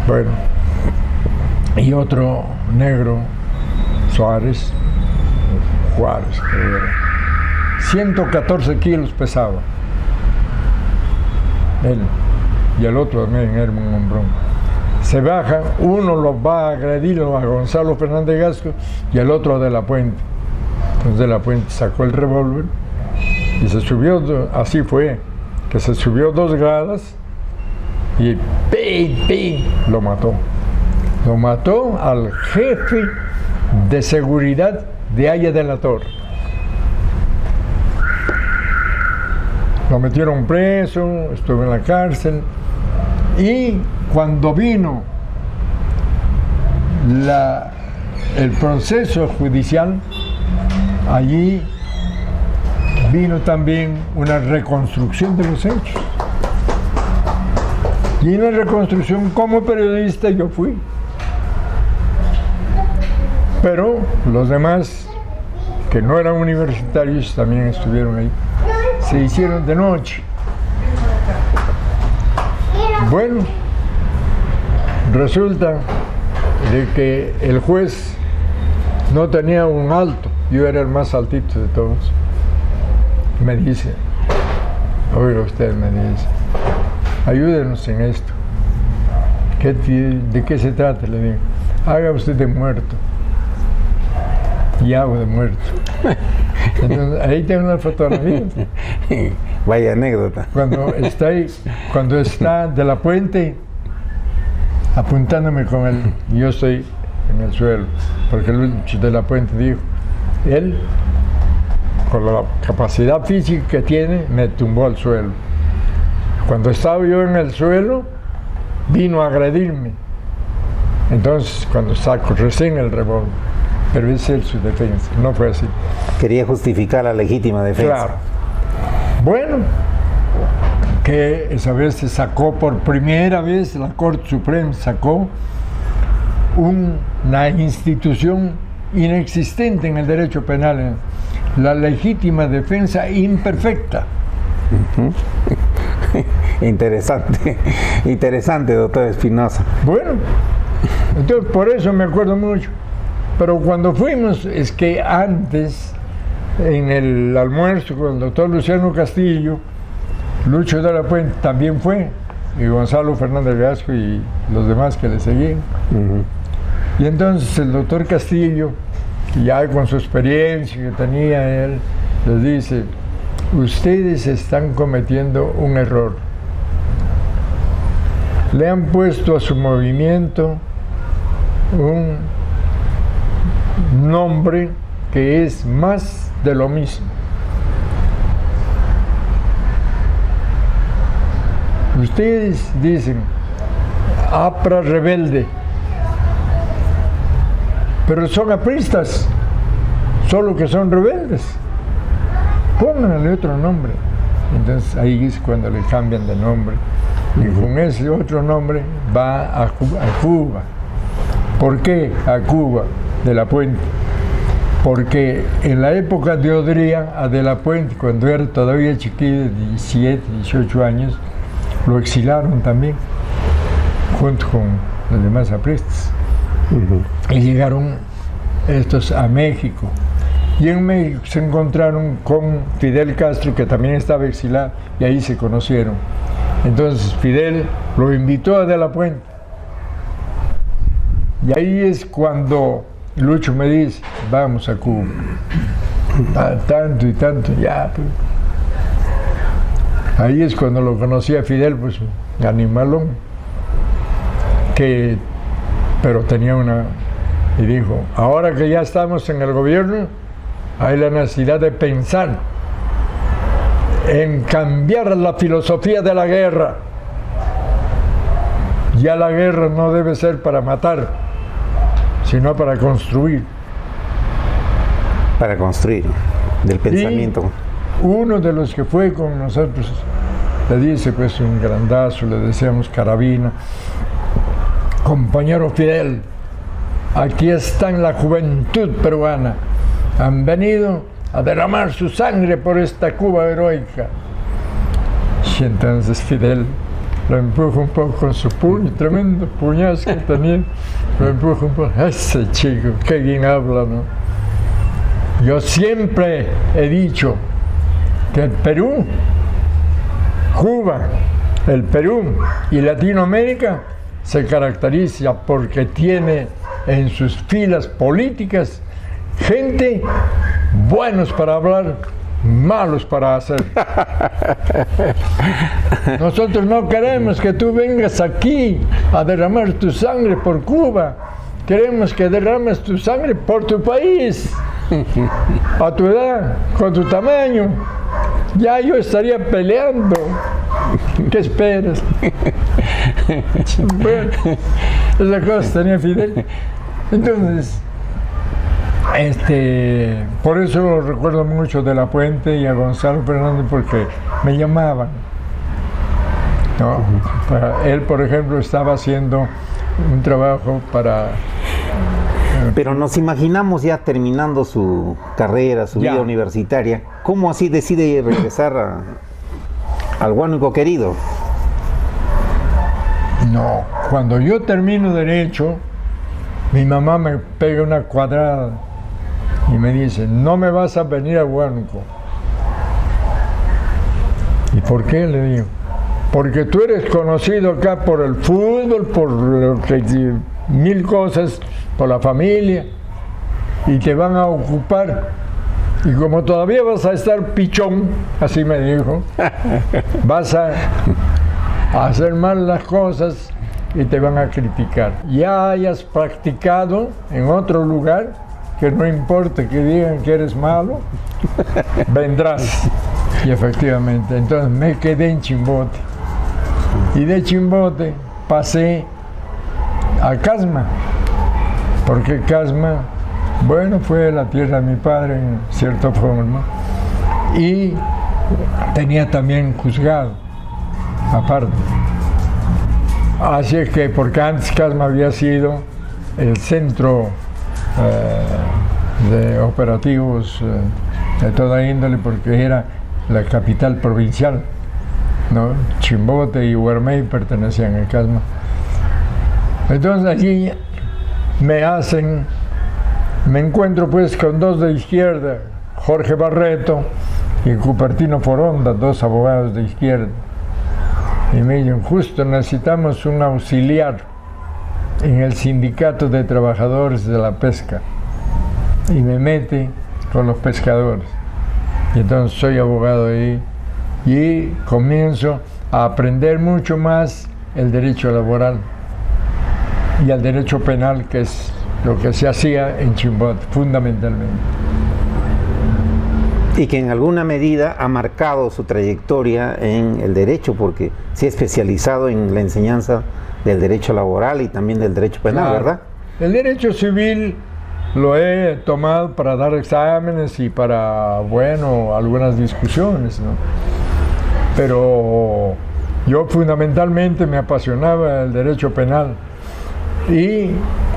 bueno, y otro negro, Juárez, que era. 114 kilos pesaba él, y el otro también era un hombrón. Se bajan, uno los va a agredir a Gonzalo Fernández Gasco y el otro a De la Puente. Entonces De la Puente sacó el revólver y se subió, así fue, que se subió 2 gradas y lo mató. Lo mató al jefe de seguridad de Valle de la Torre. Lo metieron preso, estuvo en la cárcel, y cuando vino el proceso judicial, allí vino también una reconstrucción de los hechos. Y en la reconstrucción, como periodista, yo fui. Pero los demás, que no eran universitarios, también estuvieron ahí. Se hicieron de noche. Bueno, resulta de que el juez no tenía un alto, yo era el más altito de todos. Me dice: oiga usted, me dice, ayúdenos en esto. ¿De qué se trata? Le digo: haga usted de muerto. Y hago de muerto. Entonces, ahí tengo una fotografía. Vaya anécdota. Cuando está De la Puente apuntándome con él, yo estoy en el suelo, porque Lucho De la Puente dijo: él, con la capacidad física que tiene, me tumbó al suelo. Cuando estaba yo en el suelo, vino a agredirme. Entonces, cuando saco recién el revólver, pero es él su defensa, no fue así. Quería justificar la legítima defensa. Claro. Bueno, que esa vez se sacó por primera vez, la Corte Suprema sacó una institución inexistente en el derecho penal, la legítima defensa imperfecta. Interesante, doctor Espinosa. Bueno, entonces por eso me acuerdo mucho. Pero cuando fuimos, es que antes, en el almuerzo con el doctor Luciano Castillo, Lucho De la Puente también fue, y Gonzalo Fernández Gasco y los demás que le seguían. Y entonces el doctor Castillo, ya con su experiencia que tenía él, les dice: ustedes están cometiendo un error. Le han puesto a su movimiento un nombre que es más de lo mismo. Ustedes dicen APRA rebelde, pero son apristas, solo que son rebeldes. Pónganle otro nombre. Entonces ahí es cuando le cambian de nombre. Y con ese otro nombre va a Cuba. ¿Por qué a Cuba de la Puente? Porque en la época de Odría, a de la Puente, cuando era todavía chiquillo de 17, 18 años, lo exilaron también, junto con los demás apristas. Y llegaron estos a México. Y en México se encontraron con Fidel Castro, que también estaba exilado, y ahí se conocieron. Entonces Fidel lo invitó a de la Puente. Y ahí es cuando Lucho me dice: vamos a Cuba. Tanto y tanto, ya. Pues. Ahí es cuando lo conocí a Fidel, pues animalón. Pero tenía una... Y dijo: ahora que ya estamos en el gobierno, hay la necesidad de pensar en cambiar la filosofía de la guerra. Ya la guerra no debe ser para matar, sino para construir. Para construir, del pensamiento. Y uno de los que fue con nosotros le dice, pues un grandazo, le decíamos Carabina: compañero Fidel, aquí está la juventud peruana. Han venido a derramar su sangre por esta Cuba heroica. Y entonces Fidel lo empuja un poco con su puño, tremendo puñazo que tenía. Lo empuja un poco. Ese chico, qué bien habla, ¿no? Yo siempre he dicho que el Perú, Cuba, el Perú y Latinoamérica se caracteriza porque tiene en sus filas políticas gente buenos para hablar, malos para hacer. Nosotros no queremos que tú vengas aquí a derramar tu sangre por Cuba. Queremos que derrames tu sangre por tu país. A tu edad, con tu tamaño, ya yo estaría peleando. ¿Qué esperas? Bueno, esa cosa tenía Fidel. Entonces, por eso lo recuerdo mucho de la Puente y a Gonzalo Fernández, porque me llamaban, ¿no? Él, por ejemplo, estaba haciendo un trabajo para... Pero nos imaginamos ya terminando su carrera, su vida universitaria. ¿Cómo así decide regresar al Huánuco querido? No, cuando yo termino Derecho, mi mamá me pega una cuadrada y me dice: no me vas a venir a Huánuco. ¿Y por qué? Le digo: porque tú eres conocido acá por el fútbol, por mil cosas, por la familia, y te van a ocupar. Y como todavía vas a estar pichón, así me dijo, vas a hacer mal las cosas y te van a criticar. Ya hayas practicado en otro lugar, que no importa que digan que eres malo, vendrás. Y efectivamente, entonces me quedé en Chimbote. Y de Chimbote pasé a Casma, porque Casma, bueno, fue la tierra de mi padre en cierta forma, y tenía también juzgado, aparte. Así es que, porque antes Casma había sido el centro de operativos de toda índole, porque era la capital provincial, ¿no? Chimbote y Huarmey pertenecían a Casma. Entonces allí me encuentro pues con dos de izquierda, Jorge Barreto y Cupertino Foronda, dos abogados de izquierda. Y me dicen: justo necesitamos un auxiliar en el Sindicato de Trabajadores de la Pesca y me mete con los pescadores. Y entonces soy abogado ahí y comienzo a aprender mucho más el derecho laboral y el derecho penal, que es lo que se hacía en Chimbote fundamentalmente. Y que en alguna medida ha marcado su trayectoria en el derecho, porque se ha especializado en la enseñanza del derecho laboral y también del derecho penal, claro, ¿verdad? El derecho civil lo he tomado para dar exámenes y para, bueno, algunas discusiones, ¿no? Pero yo fundamentalmente me apasionaba el derecho penal. Y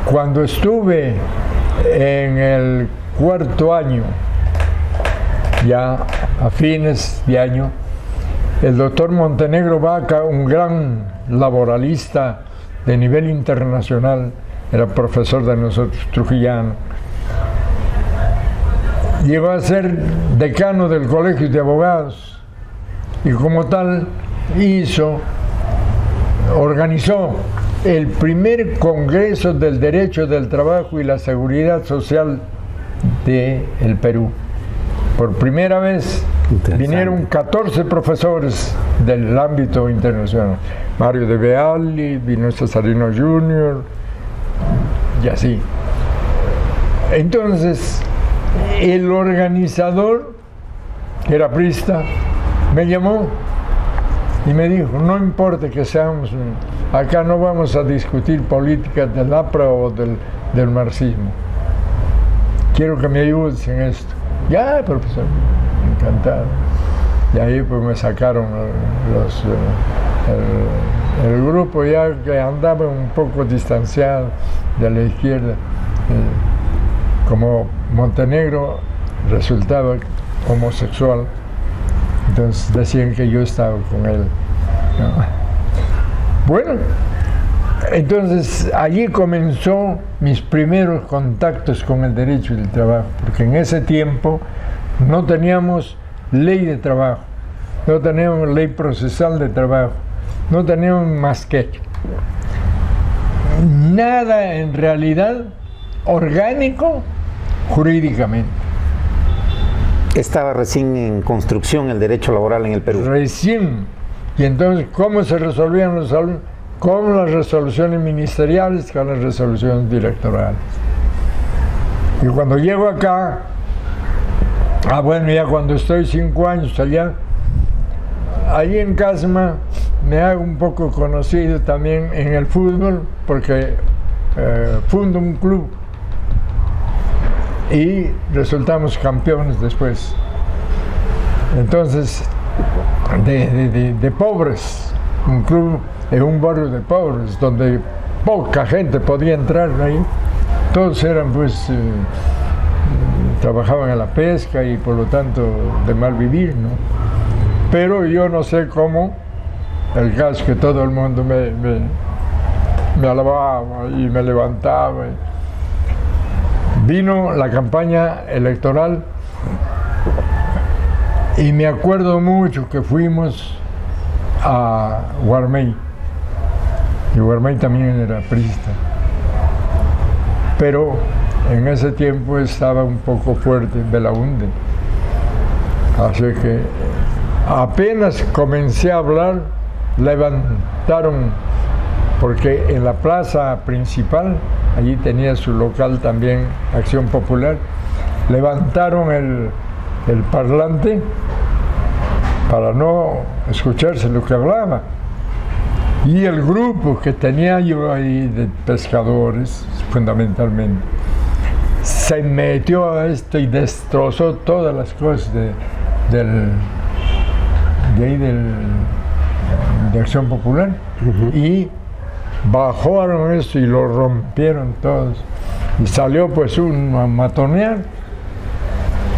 cuando estuve en el cuarto año, ya a fines de año, el doctor Montenegro Vaca, un gran laboralista de nivel internacional, era profesor de nosotros, trujillano, llegó a ser decano del Colegio de Abogados y como tal organizó el primer Congreso del Derecho del Trabajo y la Seguridad Social del Perú. Por primera vez vinieron 14 profesores del ámbito internacional. Mario de Beali, vino Cesarino Jr. y así. Entonces, el organizador, que era priista, me llamó y me dijo, no importa que seamos, acá no vamos a discutir políticas del APRA o del marxismo. Quiero que me ayudes en esto. Ya, profesor, encantado. Y ahí pues me sacaron el grupo, ya que andaba un poco distanciado de la izquierda. Como Montenegro resultaba homosexual, entonces decían que yo estaba con él, ¿no? Bueno, entonces allí comenzó mis primeros contactos con el derecho del trabajo, porque en ese tiempo no teníamos ley de trabajo, no teníamos ley procesal de trabajo, no teníamos más que nada en realidad orgánico jurídicamente. Estaba recién en construcción el derecho laboral en el Perú. Recién. Y entonces, ¿cómo se resolvían los alumnos? Con las resoluciones ministeriales, con las resoluciones directorales. Y cuando llego acá, bueno, ya cuando estoy 5 años allá, ahí en Casma me hago un poco conocido también en el fútbol, porque fundo un club y resultamos campeones después. Entonces, de pobres, un club en un barrio de pobres, donde poca gente podía entrar ahí, todos eran pues, trabajaban en la pesca y por lo tanto de mal vivir, ¿no? Pero yo no sé cómo, el caso que todo el mundo me alababa y me levantaba. Vino la campaña electoral y me acuerdo mucho que fuimos a Guarmey, y Guarmey también era priista, pero en ese tiempo estaba un poco fuerte Belaúnde, así que apenas comencé a hablar, levantaron, porque en la plaza principal, allí tenía su local también Acción Popular, levantaron el parlante para no escucharse lo que hablaba. Y el grupo que tenía yo ahí de pescadores, fundamentalmente, se metió a esto y destrozó todas las cosas de Acción Popular. Y bajaron esto y lo rompieron todos. Y salió pues a matonear.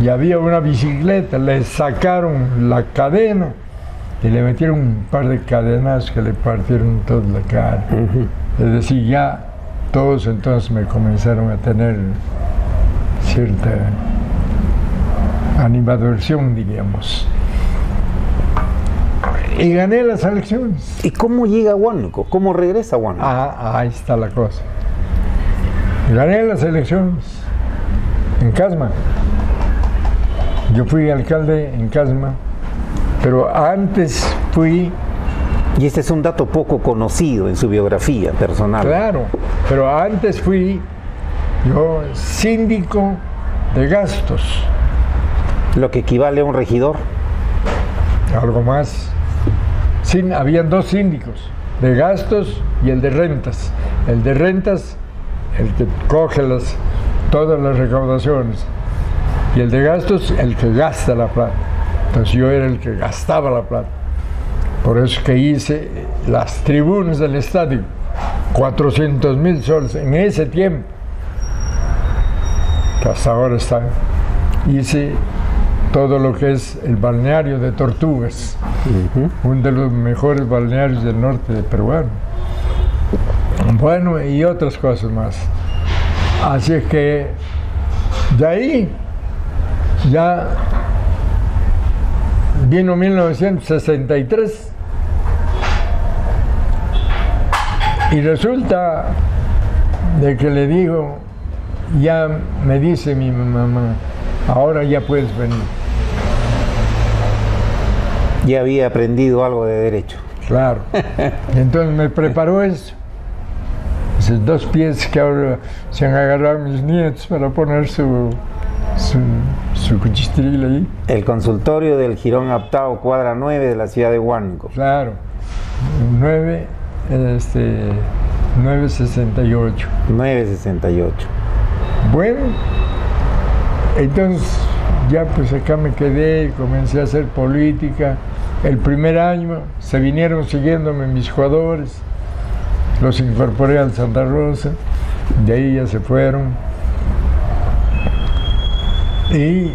Y había una bicicleta, le sacaron la cadena y le metieron un par de cadenas que le partieron toda la cara. Es decir, ya todos entonces me comenzaron a tener cierta animadversión, diríamos. Y gané las elecciones. ¿Y cómo llega a Huánuco? ¿Cómo regresa a Huánuco? Ahí está la cosa. Gané las elecciones en Casma. Yo fui alcalde en Casma, pero antes fui... Y este es un dato poco conocido en su biografía personal. Claro, pero antes fui yo síndico de gastos. Lo que equivale a un regidor. Algo más. Habían dos síndicos, de gastos y el de rentas. El de rentas, el que coge todas las recaudaciones. Y el de gastos, el que gasta la plata. Entonces yo era el que gastaba la plata. Por eso que hice las tribunas del estadio, 400,000 soles en ese tiempo, que hasta ahora está. Hice todo lo que es el balneario de Tortugas, uno de los mejores balnearios del norte de peruano. Bueno, y otras cosas más. Así es que de ahí ya vino 1963 y resulta de que le digo, ya me dice mi mamá, ahora ya puedes venir. Ya había aprendido algo de derecho. Claro. Entonces me preparó eso. Esos dos pies que ahora se han agarrado mis nietos para poner su cuchitril ahí. El consultorio del Jirón Aptao, cuadra 9 de la ciudad de Huánuco. Claro. 968. 968. Bueno, entonces ya pues acá me quedé y comencé a hacer política. El primer año se vinieron siguiéndome mis jugadores, los incorporé al Santa Rosa, de ahí ya se fueron. Y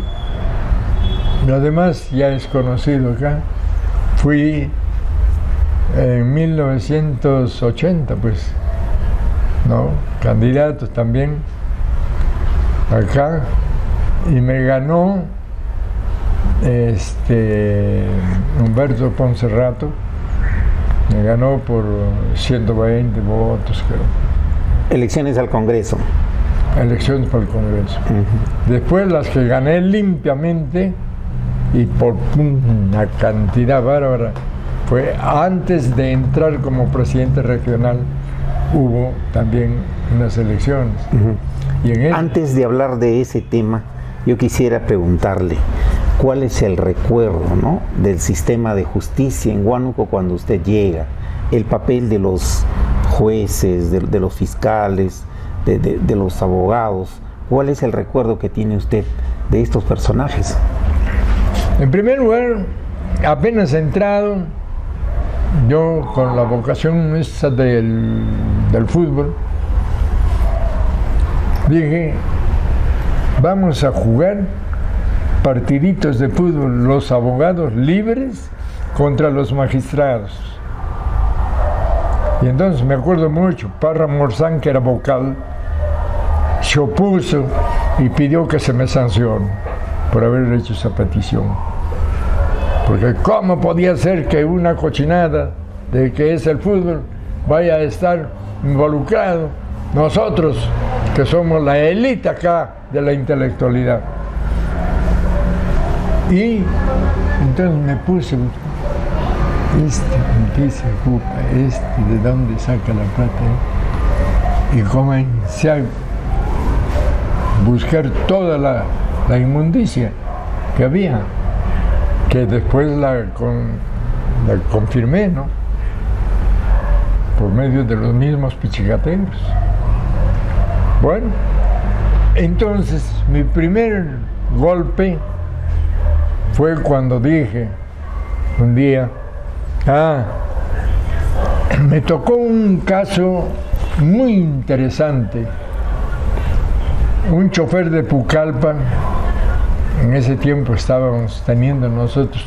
lo demás ya es conocido acá. Fui en 1980, pues, ¿no? Candidato también acá, y me ganó Humberto Poncerrato, me ganó por 120 votos, creo. Elecciones al Congreso. Elecciones para el Congreso. Después las que gané limpiamente y por una cantidad bárbara, fue antes de entrar como presidente regional, hubo también unas elecciones. Y Antes de hablar de ese tema, yo quisiera preguntarle, ¿cuál es el recuerdo, ¿no?, del sistema de justicia en Huánuco cuando usted llega? El papel de los jueces, de los fiscales, de los abogados. ¿Cuál es el recuerdo que tiene usted de estos personajes? En primer lugar, apenas entrado, yo con la vocación esa del fútbol, dije, vamos a jugar partiditos de fútbol, los abogados libres contra los magistrados. Y entonces me acuerdo mucho, Parra Morzán, que era vocal, se opuso y pidió que se me sancione por haber hecho esa petición. Porque ¿cómo podía ser que una cochinada de que es el fútbol vaya a estar involucrado nosotros, que somos la élite acá de la intelectualidad? Y entonces me puse, ¿qué se ocupa? ¿De dónde saca la plata? Y comencé a buscar toda la inmundicia que había, que después la confirmé, ¿no?, por medio de los mismos pichicateros. Bueno, entonces mi primer golpe fue cuando dije un día, me tocó un caso muy interesante. Un chofer de Pucallpa, en ese tiempo estábamos teniendo nosotros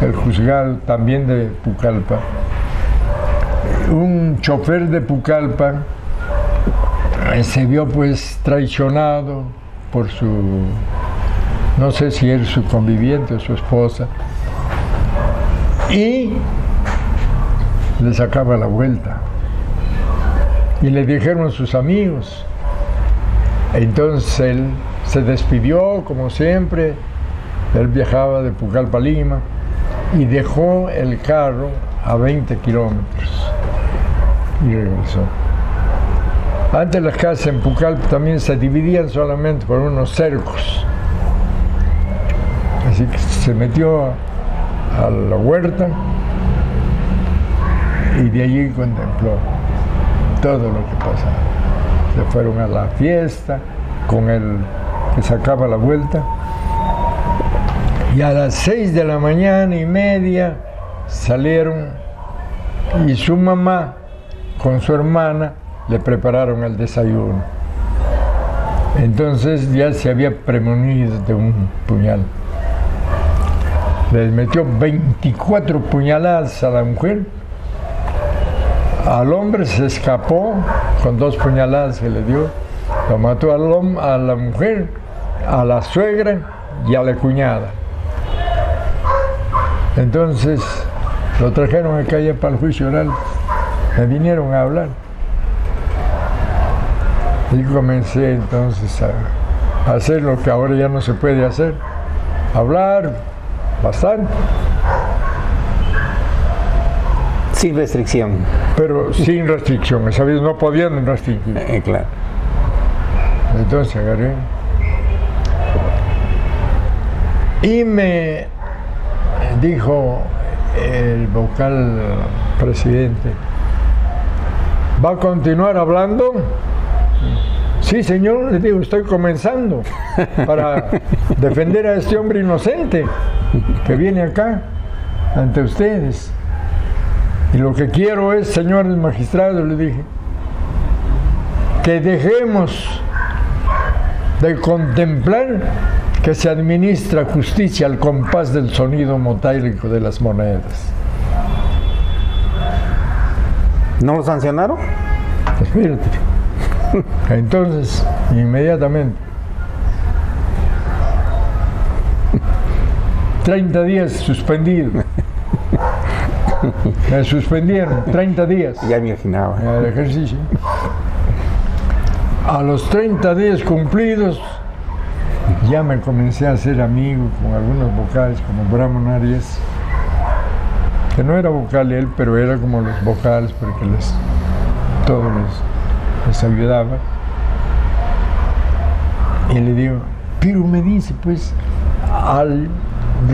el juzgado también de Pucallpa. Un chofer de Pucallpa se vio pues traicionado por su, no sé si era su conviviente o su esposa, y le sacaba la vuelta. Y le dijeron sus amigos. Entonces él se despidió, como siempre. Él viajaba de Pucallpa a Lima y dejó el carro a 20 kilómetros y regresó. Antes las casas en Pucallpa también se dividían solamente por unos cercos. Así que se metió a la huerta y de allí contempló todo lo que pasaba. Se fueron a la fiesta con el que sacaba la vuelta y a las 6 de la mañana y media salieron y su mamá con su hermana le prepararon el desayuno. Entonces ya se había premonido de un puñal. Les metió 24 puñaladas a la mujer. Al hombre se escapó con 2 puñaladas que le dio. Lo mató a la mujer, a la suegra y a la cuñada. Entonces lo trajeron acá ya para el juicio oral. Me vinieron a hablar. Y comencé entonces a hacer lo que ahora ya no se puede hacer. Hablar bastante. Sin restricción. Pero sin restricción, esa vez no podían restringir. Claro. Entonces agarré. Y me dijo el vocal presidente, ¿va a continuar hablando? Sí, señor, le digo, estoy comenzando para defender a este hombre inocente que viene acá ante ustedes. Y lo que quiero es, señores magistrados, le dije, que dejemos de contemplar que se administra justicia al compás del sonido metálico de las monedas. ¿No lo sancionaron? Espérate. Entonces, inmediatamente, 30 días suspendido. Me suspendieron 30 días. Ya me imaginaba. El ejercicio. A los 30 días cumplidos, ya me comencé a hacer amigo con algunos vocales, como Brahman Arias, que no era vocal él, pero era como los vocales, porque todos les ayudaba. Y le digo, pero me dice, pues,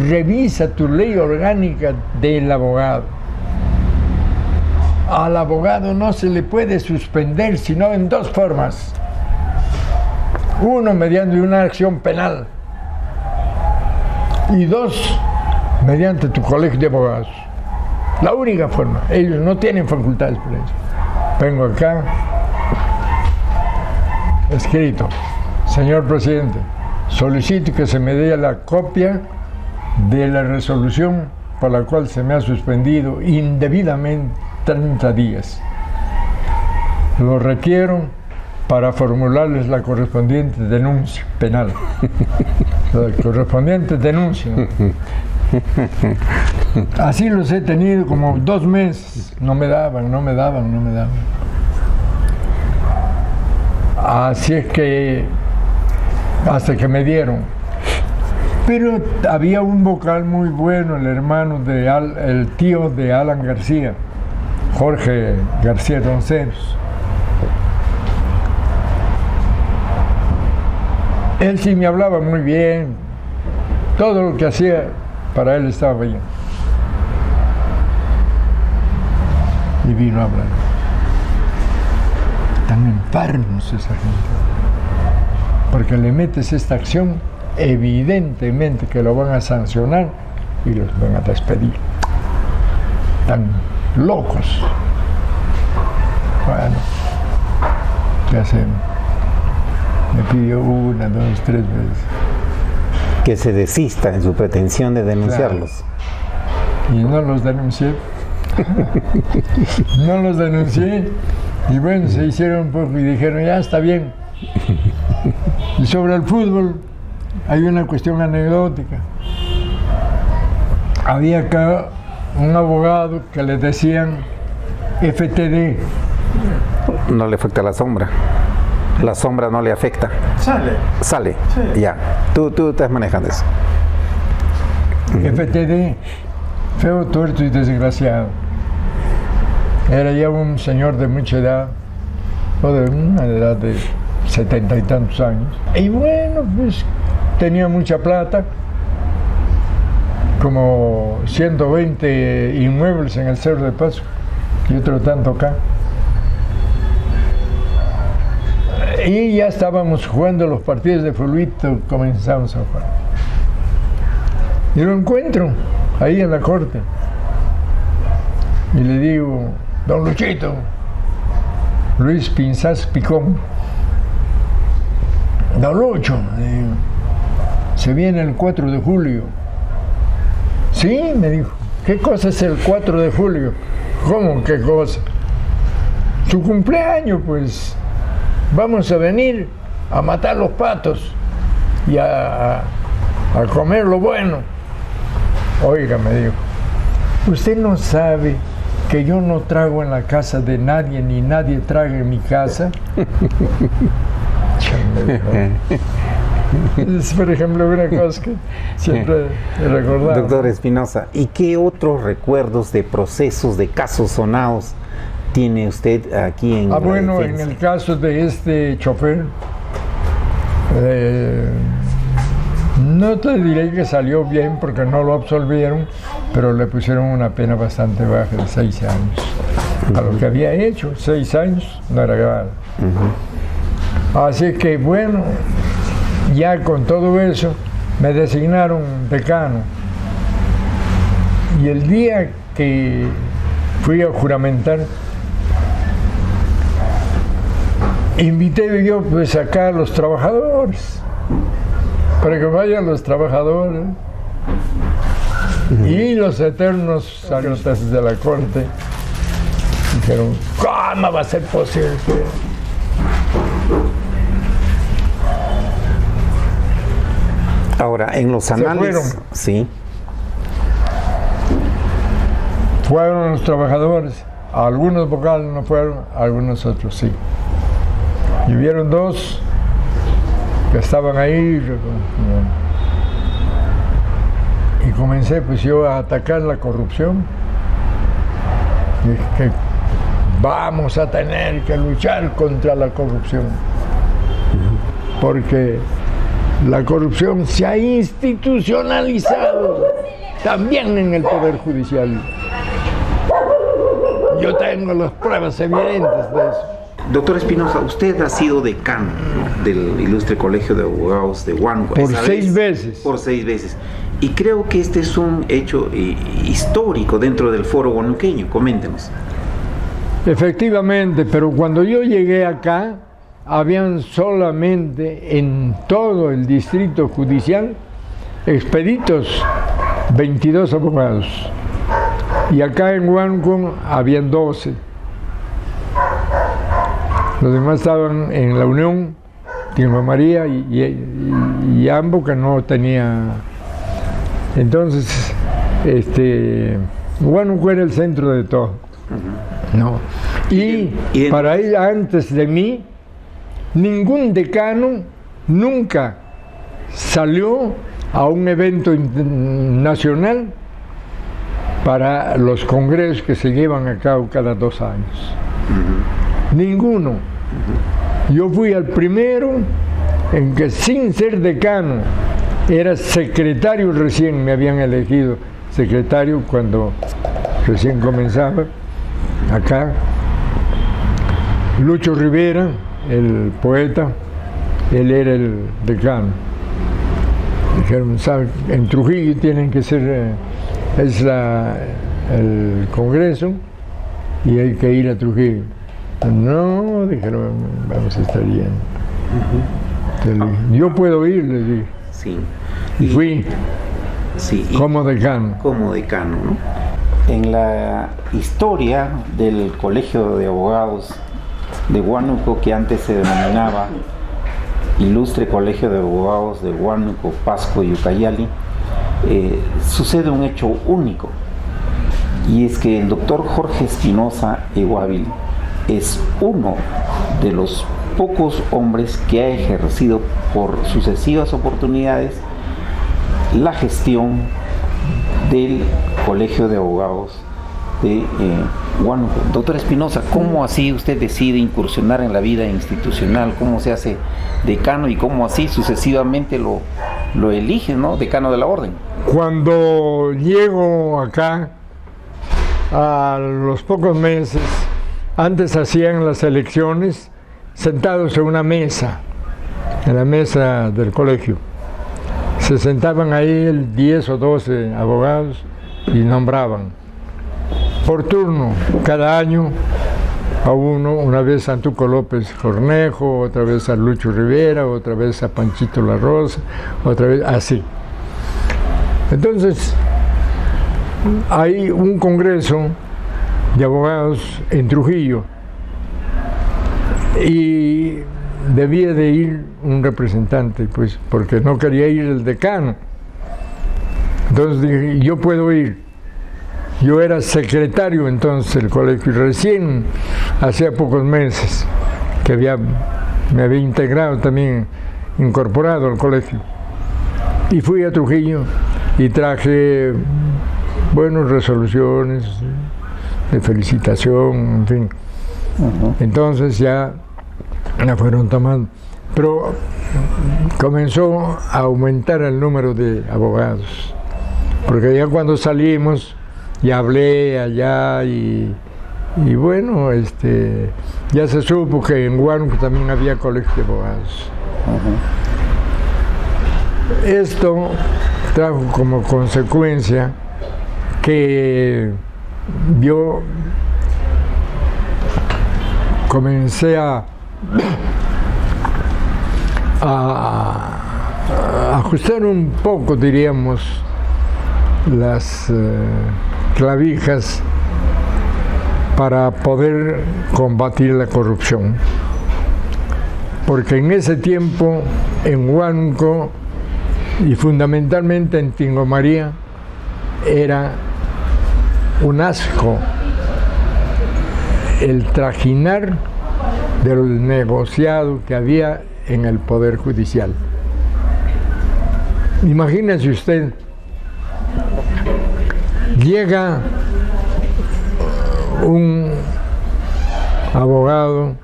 revisa tu ley orgánica del abogado. Al abogado no se le puede suspender sino en 2 formas. 1, mediante una acción penal. Y 2, mediante tu colegio de abogados. La única forma. Ellos no tienen facultades para eso. Vengo acá, escrito, señor presidente, solicito que se me dé la copia de la resolución por la cual se me ha suspendido indebidamente 30 días. Lo requiero para formularles la correspondiente denuncia penal. La correspondiente denuncia. Así los he tenido como 2 meses. No me daban. Así es que hasta que me dieron. Pero había un vocal muy bueno, el tío de Alan García, Jorge García Ronceros. Él sí me hablaba muy bien, todo lo que hacía para él estaba bien. Y vino a hablar. Están enfermos esa gente. Porque le metes esta acción, evidentemente que lo van a sancionar y los van a despedir. Están locos. Bueno, ¿qué hacemos? Me pidió 1, 2, 3 veces. Que se desista en su pretensión de denunciarlos. Claro. Y no los denuncié. No los denuncié. Y bueno, se hicieron un poco y dijeron, ya está bien. Y sobre el fútbol, hay una cuestión anecdótica. Había acá un abogado que le decían FTD. No le afecta la sombra. La sombra no le afecta. Sale. Sí. Ya. Tú estás manejando eso. FTD, feo, tuerto y desgraciado. Era ya un señor de mucha edad, o de una edad de 70 y tantos años. Y bueno, pues tenía mucha plata, como 120 inmuebles en el Cerro de Pasco y otro tanto acá. Y ya estábamos jugando los partidos de fulbito, comenzamos a jugar. Y lo encuentro ahí en la corte. Y le digo, don Luchito, Luis Pinzás Picón, don Lucho, digo, se viene el 4 de julio. Sí, me dijo, ¿qué cosa es el 4 de julio? ¿Cómo qué cosa? Tu cumpleaños, pues. Vamos a venir a matar los patos y a comer lo bueno. Oiga, me dijo, usted no sabe que yo no trago en la casa de nadie, ni nadie traga en mi casa. Es, por ejemplo, una cosa que siempre he recordado. Doctor Espinosa, ¿y qué otros recuerdos de procesos, de casos sonados tiene usted aquí en bueno, defensa? En el caso de este chofer, no te diré que salió bien porque no lo absolvieron, pero le pusieron una pena bastante baja de 6 años. A lo que había hecho, 6 años, no era grave. Así que bueno, ya con todo eso, me designaron decano. Y el día que fui a juramentar, invité yo pues acá a los trabajadores, para que vayan los trabajadores y los eternos sagratas de la corte. Dijeron, ¿cómo va a ser posible? Ahora, en los anales, sí. Fueron los trabajadores, algunos vocales no fueron, algunos otros sí. Y hubieron 2 que estaban ahí y comencé pues yo a atacar la corrupción. Y dije que vamos a tener que luchar contra la corrupción, porque la corrupción se ha institucionalizado también en el Poder Judicial. Yo tengo las pruebas evidentes de eso. Doctor Espinosa, usted ha sido decano, ¿no?, del Ilustre Colegio de Abogados de Huánuco. Por 6 veces. Por 6 veces. Y creo que este es un hecho histórico dentro del foro huánuqueño. Coméntenos. Efectivamente, pero cuando yo llegué acá, habían solamente en todo el distrito judicial expeditos 22 abogados. Y acá en Huánuco habían 12. Los demás estaban en la Unión, Tilma María y ambos que no tenía. Entonces, Huánuco era el centro de todo. No. Y para ir antes de mí, ningún decano nunca salió a un evento nacional para los congresos que se llevan a cabo cada 2 años. Ninguno. Yo fui al primero en que, sin ser decano, era secretario recién, me habían elegido secretario cuando recién comenzaba acá. Lucho Rivera, el poeta, él era el decano. Dijeron, ¿sabe? En Trujillo tienen que ser, es el Congreso y hay que ir a Trujillo. No, dijeron, vamos a estar bien. Yo puedo ir, les dije. Sí. Y fui como decano. Como decano, ¿no? En la historia del Colegio de Abogados de Huánuco, que antes se denominaba Ilustre Colegio de Abogados de Huánuco, Pasco y Ucayali, sucede un hecho único. y es que el doctor Jorge Espinosa Eguavil es uno de los pocos hombres que ha ejercido por sucesivas oportunidades la gestión del Colegio de Abogados de Huánuco. Doctor Espinosa, ¿cómo así usted decide incursionar en la vida institucional? ¿Cómo se hace decano y cómo así sucesivamente lo elige, ¿no? Decano de la orden. Cuando llego acá, a los pocos meses, antes hacían las elecciones sentados en una mesa, en la mesa del colegio. Se sentaban ahí 10 o 12 abogados y nombraban por turno, cada año a uno, una vez a Antuco López Cornejo, otra vez a Lucho Rivera, otra vez a Panchito La Rosa, otra vez así. Entonces, hay un congreso de abogados en Trujillo y debía de ir un representante, pues, porque no quería ir el decano. Entonces dije, yo puedo ir. Yo era secretario entonces del colegio y recién, hacía pocos meses, que me había integrado también, incorporado al colegio. Y fui a Trujillo y traje buenas resoluciones de felicitación, en fin. Entonces ya la fueron tomando. Pero comenzó a aumentar el número de abogados, porque ya cuando salimos, ya hablé allá y bueno, ya se supo que en Huánuco también había colegio de abogados. Esto trajo como consecuencia que yo comencé a ajustar un poco, diríamos, las clavijas para poder combatir la corrupción. Porque en ese tiempo, en Huánuco y fundamentalmente en Tingo María, era un asco el trajinar del negociado que había en el Poder Judicial. Imagínese usted, llega un abogado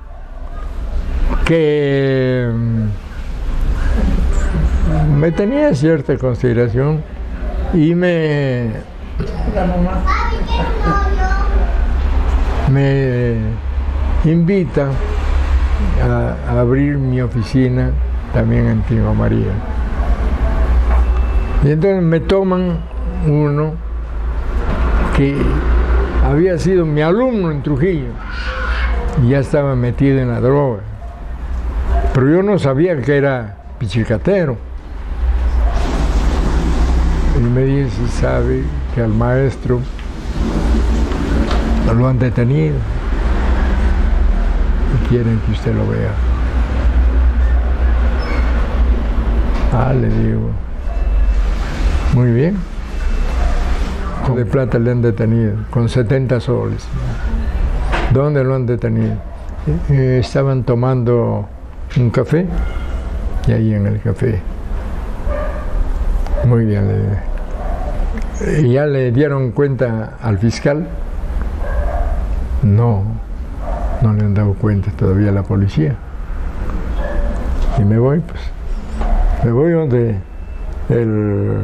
que me tenía cierta consideración y me invita a abrir mi oficina también en Tingo María. Y entonces me toman uno que había sido mi alumno en Trujillo y ya estaba metido en la droga. Pero yo no sabía que era pichicatero. Y me dice, sabe que al maestro lo han detenido y quieren que usted lo vea. Ah, le digo, muy bien. De plata le han detenido, con 70 soles. ¿Dónde lo han detenido? Estaban tomando un café y ahí en el café. Muy bien, le digo. ¿Y ya le dieron cuenta al fiscal? No le han dado cuenta todavía a la policía. Y me voy, pues. Me voy donde el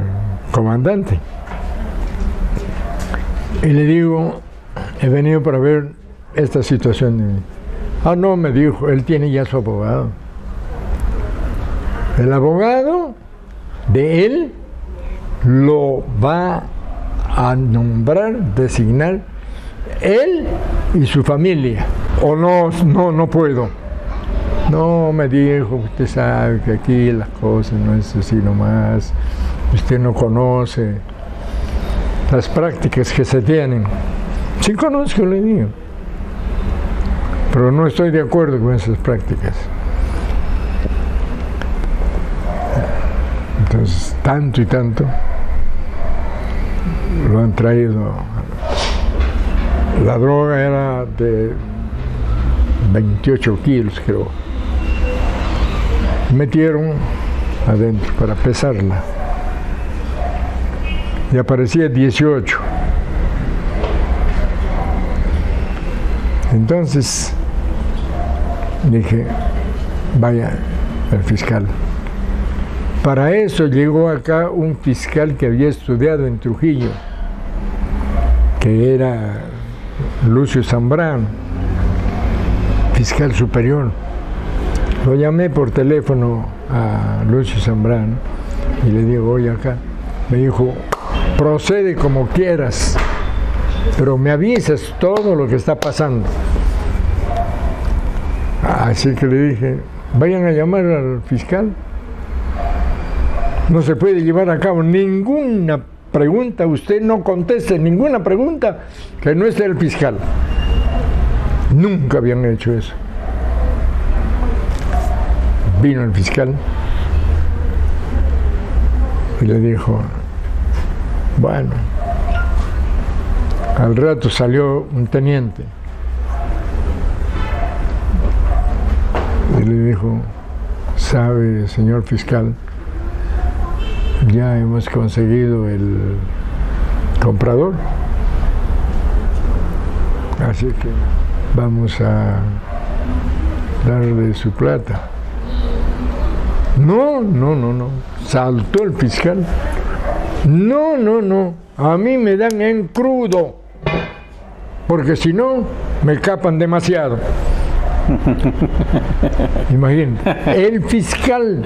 comandante. Y le digo, he venido para ver esta situación. Ah, no, me dijo, él tiene ya su abogado. El abogado de él lo va a nombrar, designar él y su familia. O no puedo. No, me dijo, usted sabe que aquí las cosas no es así nomás. Usted no conoce las prácticas que se tienen. Sí conozco, le digo, pero no estoy de acuerdo con esas prácticas. Entonces, tanto y tanto lo han traído La droga era de 28 kilos, creo. Metieron adentro para pesarla. Y aparecía 18. Entonces dije, vaya el fiscal. Para eso llegó acá un fiscal que había estudiado en Trujillo, que era Lucio Zambrano, fiscal superior. Lo llamé por teléfono a Lucio Zambrano y le digo, oye acá. Me dijo, procede como quieras, pero me avisas todo lo que está pasando. Así que le dije, vayan a llamar al fiscal. No se puede llevar a cabo ninguna pregunta, usted no conteste ninguna pregunta que no esté el fiscal. Nunca habían hecho eso. Vino el fiscal y le dijo, bueno, al rato salió un teniente y le dijo, sabe, señor fiscal, ya hemos conseguido el comprador, así que vamos a darle su plata. No, saltó el fiscal. No, a mí me dan en crudo, porque si no, me capan demasiado. Imagínate, el fiscal.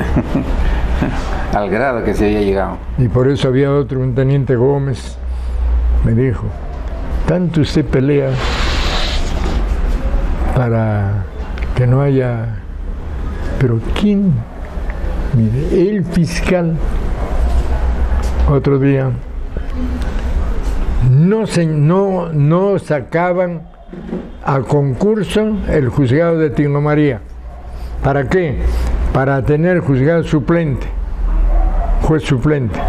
Al grado que se había llegado. Y por eso había otro, un teniente Gómez, me dijo, tanto usted pelea para que no haya, pero ¿quién? Mire, el fiscal, otro día, no sacaban a concurso el juzgado de Tingo María. ¿Para qué? Para tener juzgado suplente, juez suplente.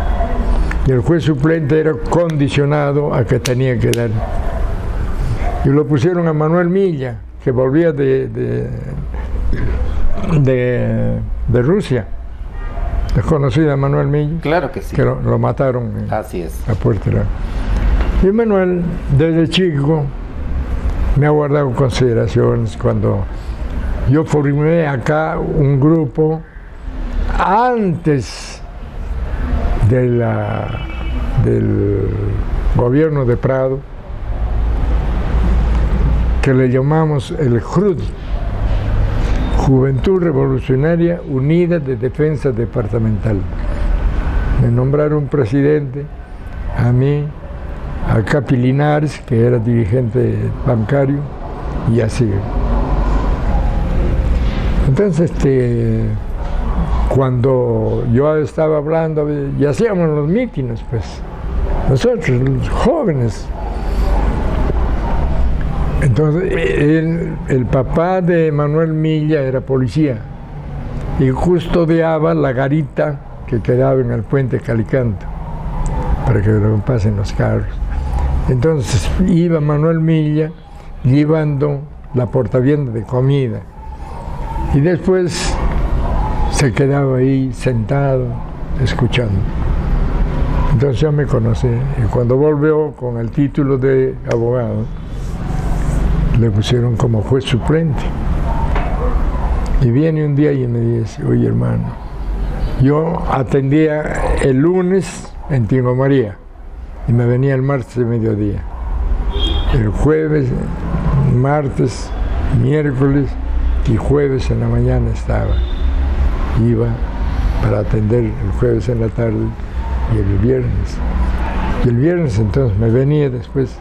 Y el juez suplente era condicionado a que tenía que dar. Y lo pusieron a Manuel Milla, que volvía de Rusia. ¿Es conocido a Manuel Milla? Claro que sí. Que lo mataron en Así es. la Puerta. Y Manuel, desde chico, me ha guardado consideraciones. Cuando yo formé acá un grupo, antes del gobierno de Prado, que le llamamos el JRUD, Juventud Revolucionaria Unida de Defensa Departamental. Me nombraron presidente, a mí, a Capi Linares, que era dirigente bancario, y así. Entonces, cuando yo estaba hablando, y hacíamos los mítines, pues, nosotros, los jóvenes. Entonces, el papá de Manuel Milla era policía y custodiaba la garita que quedaba en el puente Calicanto para que lo pasen los carros. Entonces iba Manuel Milla llevando la portavienda de comida y después se quedaba ahí sentado escuchando. Entonces ya me conocí y cuando volvió con el título de abogado, le pusieron como juez suplente. Y viene un día y me dice, oye hermano, yo atendía el lunes en Tingo María y me venía el martes de mediodía. El jueves, martes, miércoles y jueves en la mañana estaba. Iba para atender el jueves en la tarde y el viernes. Y el viernes entonces me venía después.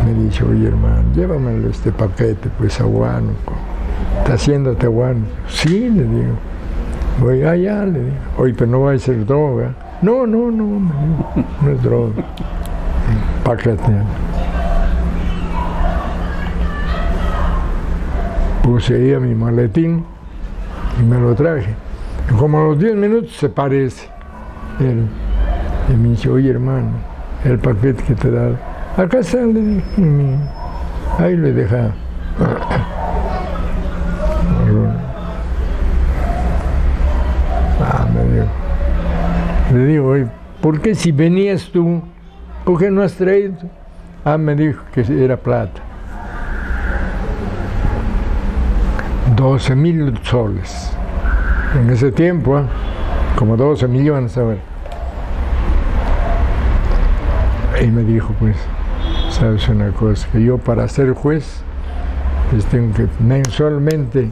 Me dice, oye hermano, llévamelo este paquete pues a Huánuco. ¿Está haciéndote a Huánuco? Sí, le digo. Voy allá, le digo. Oye, pero no va a ser droga. No, me dijo, no es droga. Paquete. Puse ahí a mi maletín y me lo traje. Y como a los 10 minutos se parece él. Y me dice, oye hermano, el paquete que te he dado. Acá está, le dije, ahí lo he dejado. Me dijo. Le digo, oye, ¿por qué si venías tú, por qué no has traído? Me dijo que era plata. 12.000 soles. En ese tiempo, como 12 millones ahora. Y me dijo, pues, sabes una cosa, que yo para ser juez, pues tengo que mensualmente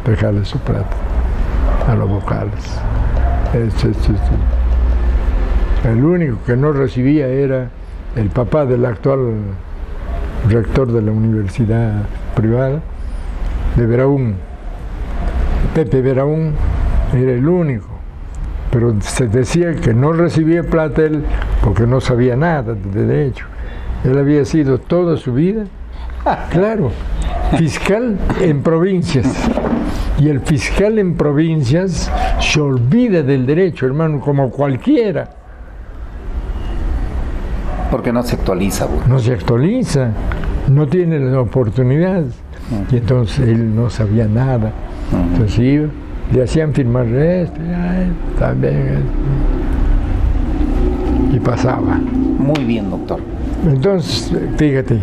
dejarle su plata a los vocales. El único que no recibía era el papá del actual rector de la universidad privada, de Veraún. Pepe Veraún era el único, pero se decía que no recibía plata él porque no sabía nada de derecho. Él había sido toda su vida, claro, fiscal en provincias. Y el fiscal en provincias se olvida del derecho, hermano, como cualquiera. Porque no se actualiza, güey. No se actualiza, no tiene la oportunidad. Y entonces él no sabía nada. Entonces iba, le hacían firmar esto, también. Y pasaba. Muy bien, doctor. Entonces, fíjate,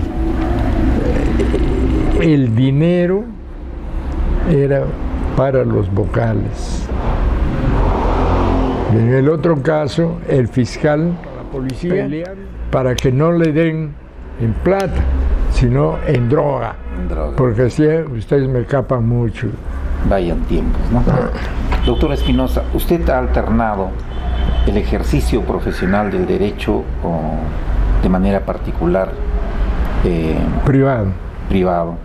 el dinero era para los vocales. En el otro caso, el fiscal, la policía, para que no le den en plata, sino en droga. Porque si ustedes me capan mucho. Vayan tiempos, ¿no? Doctor Espinosa, usted ha alternado el ejercicio profesional del derecho de manera particular privado.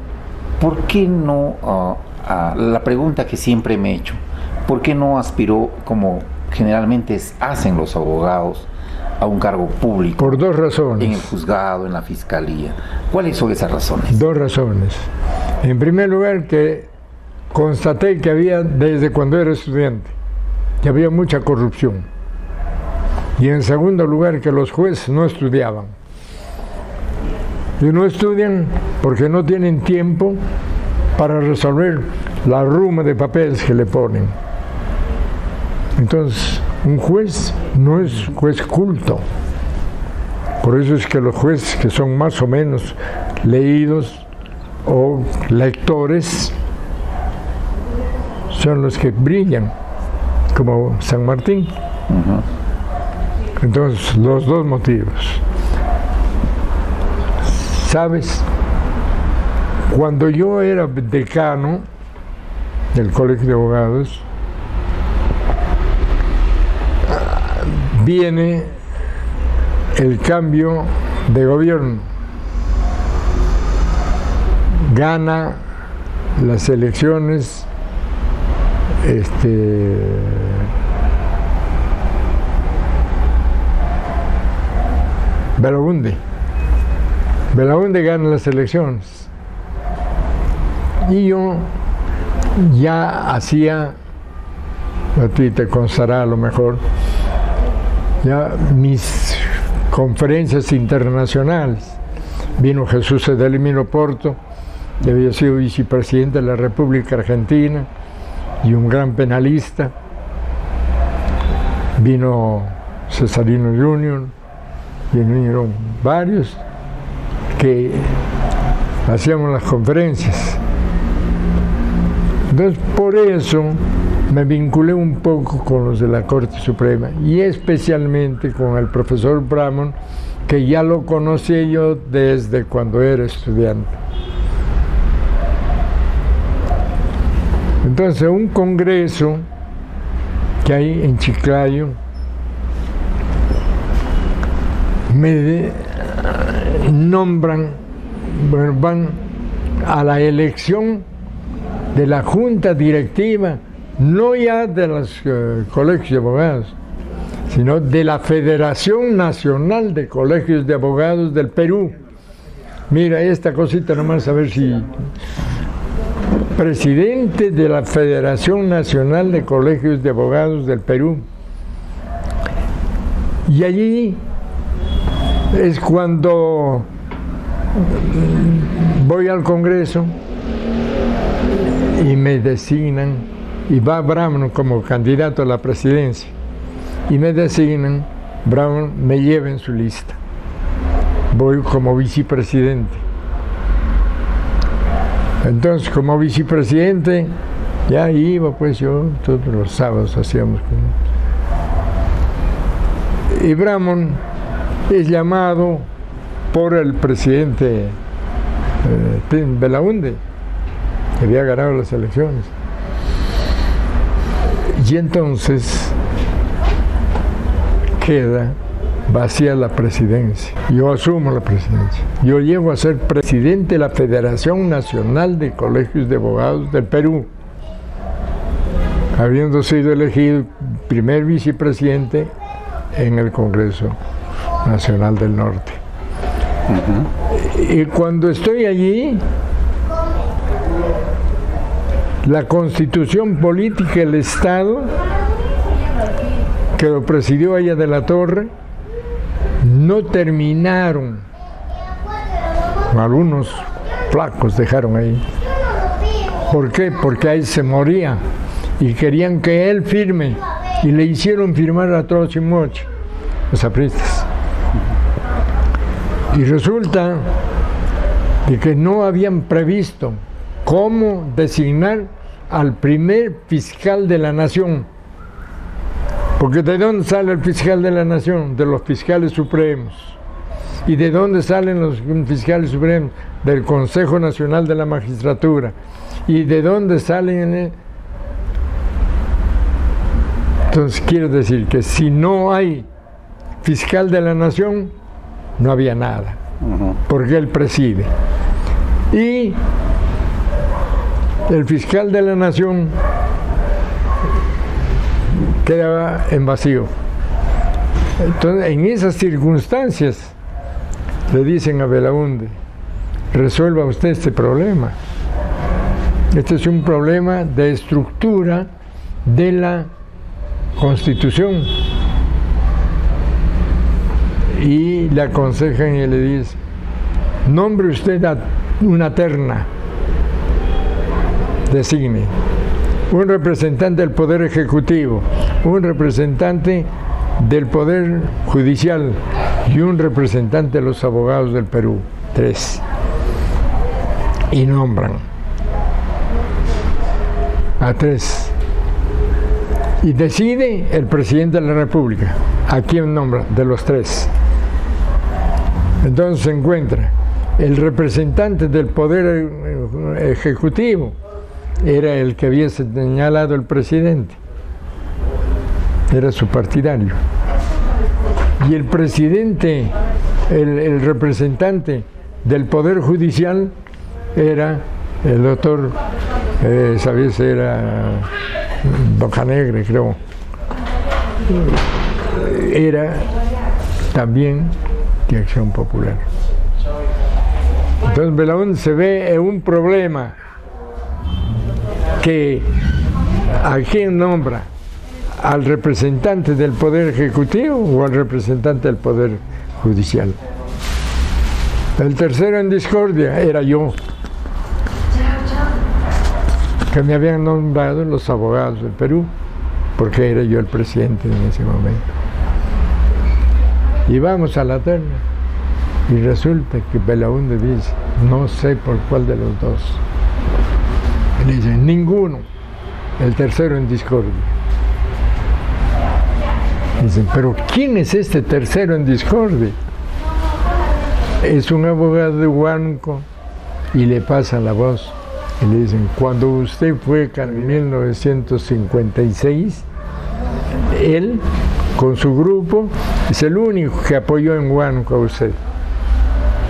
¿Por qué no, la pregunta que siempre me he hecho, ¿por qué no aspiró, como generalmente hacen los abogados, a un cargo público? Por dos razones. En el juzgado, en la fiscalía. ¿Cuáles son esas razones? Dos razones. En primer lugar, que constaté que había, desde cuando era estudiante, que había mucha corrupción. Y en segundo lugar, que los jueces no estudiaban. Y no estudian porque no tienen tiempo para resolver la ruma de papeles que le ponen. Entonces, un juez no es juez culto. Por eso es que los jueces que son más o menos leídos o lectores son los que brillan, como San Martín. Entonces, los dos motivos. ¿Sabes? Cuando yo era decano del Colegio de Abogados, viene el cambio de gobierno. Gana las elecciones Belaúnde gana las elecciones. Y yo ya hacía, a ti te constará a lo mejor, ya mis conferencias internacionales. Vino Jesús Edelmiro Porto, que había sido vicepresidente de la República Argentina y un gran penalista. Vino Cesarino Junior, vinieron varios que hacíamos las conferencias. Entonces, por eso me vinculé un poco con los de la Corte Suprema y especialmente con el profesor Bramon, que ya lo conocí yo desde cuando era estudiante. Entonces, un congreso que hay en Chiclayo me nombran, bueno, van a la elección de la junta directiva, no ya de los colegios de abogados, sino de la Federación Nacional de Colegios de Abogados del Perú. Mira, esta cosita nomás a ver si... Presidente de la Federación Nacional de Colegios de Abogados del Perú. Y allí es cuando voy al Congreso y me designan, y va Brown como candidato a la presidencia, y me designan, Brown me lleva en su lista. Voy como vicepresidente. Entonces, como vicepresidente, ya iba, pues yo todos los sábados hacíamos. Y Brown es llamado por el presidente Belaúnde, que había ganado las elecciones. Y entonces queda vacía la presidencia. Yo asumo la presidencia. Yo llego a ser presidente de la Federación Nacional de Colegios de Abogados del Perú, habiendo sido elegido primer vicepresidente en el Congreso Nacional del Norte. Y cuando estoy allí, la Constitución Política del Estado, que lo presidió Aya de la Torre, no terminaron. Algunos flacos dejaron ahí. ¿Por qué? Porque ahí se moría y querían que él firme, y le hicieron firmar a Troche y Moche, los apristas. Y resulta de que no habían previsto cómo designar al primer fiscal de la nación. Porque ¿de dónde sale el fiscal de la nación? De los fiscales supremos. ¿Y de dónde salen los fiscales supremos? Del Consejo Nacional de la Magistratura. ¿Y de dónde salen? Entonces quiere decir que si no hay fiscal de la nación, no había nada, porque él preside. Y el fiscal de la nación quedaba en vacío. Entonces, en esas circunstancias, le dicen a Belaúnde: resuelva usted este problema. Este es un problema de estructura de la Constitución. Y le aconsejan y le dicen: nombre usted a una terna, designe un representante del Poder Ejecutivo, un representante del Poder Judicial y un representante de los abogados del Perú. 3. Y nombran a 3. Y decide el presidente de la República a quién nombra de los 3. Entonces se encuentra el representante del Poder Ejecutivo, era el que había señalado el presidente, era su partidario. Y el presidente, el representante del Poder Judicial era el doctor, esa vez era Bocanegra, creo. Era también de Acción Popular. Entonces Belaúnde se ve en un problema que ¿a quién nombra? ¿Al representante del Poder Ejecutivo o al representante del Poder Judicial? El tercero en discordia era yo, que me habían nombrado los abogados del Perú, porque era yo el presidente en ese momento. Y vamos a la terna, y resulta que Belaúnde dice: no sé por cuál de los dos. Y le dicen: ninguno, el tercero en discordia. Dicen: pero ¿quién es este tercero en discordia? Es un abogado de Huánuco, y le pasan la voz y le dicen: cuando usted fue en 1956, él con su grupo es el único que apoyó en Huánuco a usted.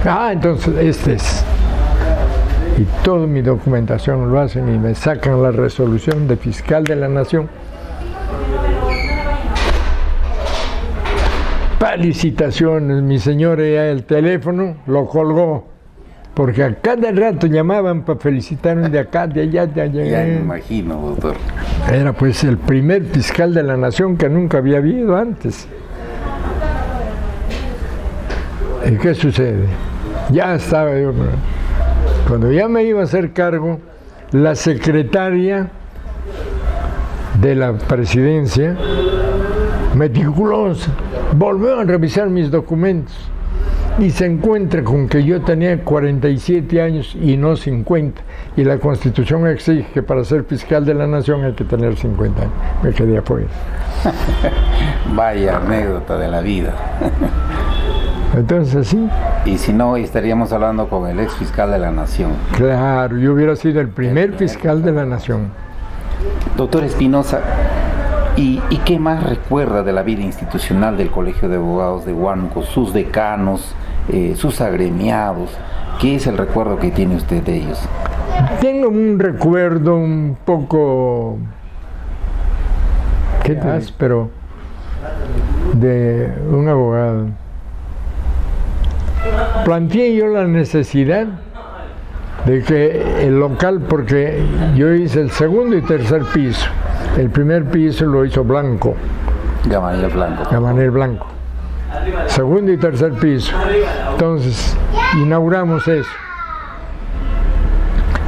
Ah, entonces este es. Y toda mi documentación lo hacen y me sacan la resolución de fiscal de la nación. Felicitaciones, mi señora, ya el teléfono lo colgó, porque a cada rato llamaban para felicitarme de acá, de allá, de allá. Ya me imagino, doctor. Era pues el primer fiscal de la nación que nunca había habido antes. ¿Y qué sucede? Ya estaba yo, cuando ya me iba a hacer cargo, la secretaria de la presidencia, meticulosa, volvió a revisar mis documentos y se encuentra con que yo tenía 47 años y no 50, y la Constitución exige que para ser fiscal de la Nación hay que tener 50 años. Me quedé afuera. Vaya anécdota de la vida. Entonces sí. Y si no, estaríamos hablando con el ex fiscal de la Nación. Claro, yo hubiera sido el primer fiscal de la Nación. Doctor Espinosa, ¿y qué más recuerda de la vida institucional del Colegio de Abogados de Huánuco? Sus decanos, sus agremiados, ¿qué es el recuerdo que tiene usted de ellos? Tengo un recuerdo un poco áspero de un abogado. Planteé yo la necesidad de que el local, porque yo hice el segundo y tercer piso, el primer piso lo hizo Blanco. Gamanel Blanco. Segundo y tercer piso. Entonces, inauguramos eso.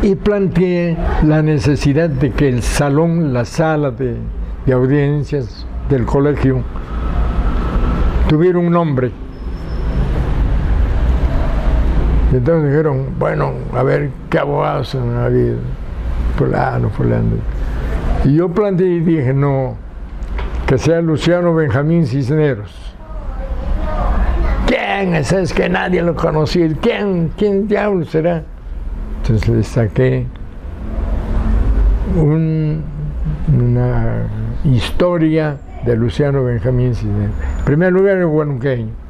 Y planteé la necesidad de que el salón, la sala de audiencias del colegio, tuviera un nombre. Y entonces dijeron, bueno, a ver, ¿qué abogados han habido? Fulano. Y yo planteé y dije, no, que sea Luciano Benjamín Cisneros. ¿Quién es ese que nadie lo conocía? ¿Quién diablo será? Entonces le saqué una historia de Luciano Benjamín Cisneros. En primer lugar, el huanuqueño.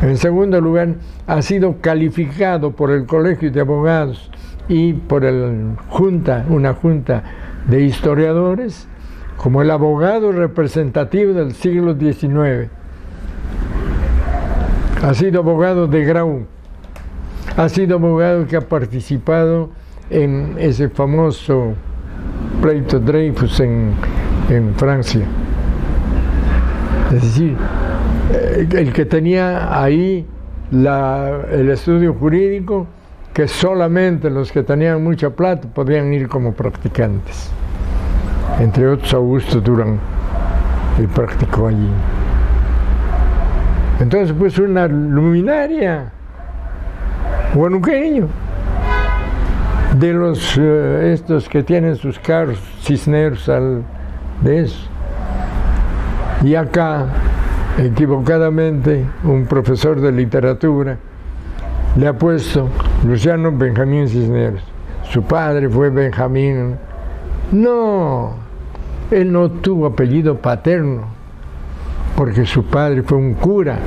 En segundo lugar, ha sido calificado por el Colegio de Abogados y por una junta de historiadores como el abogado representativo del siglo XIX. Ha sido abogado de Grau, ha sido abogado que ha participado en ese famoso pleito Dreyfus en Francia. Es decir, el que tenía ahí el estudio jurídico, que solamente los que tenían mucha plata podían ir como practicantes. Entre otros, Augusto Durán, él practicó allí. Entonces, pues una luminaria huanuqueño, de los estos que tienen sus carros, Cisneros, de eso. Y acá, equivocadamente, un profesor de literatura le ha puesto Luciano Benjamín Cisneros. Su padre fue Benjamín. No, él no tuvo apellido paterno, porque su padre fue un cura.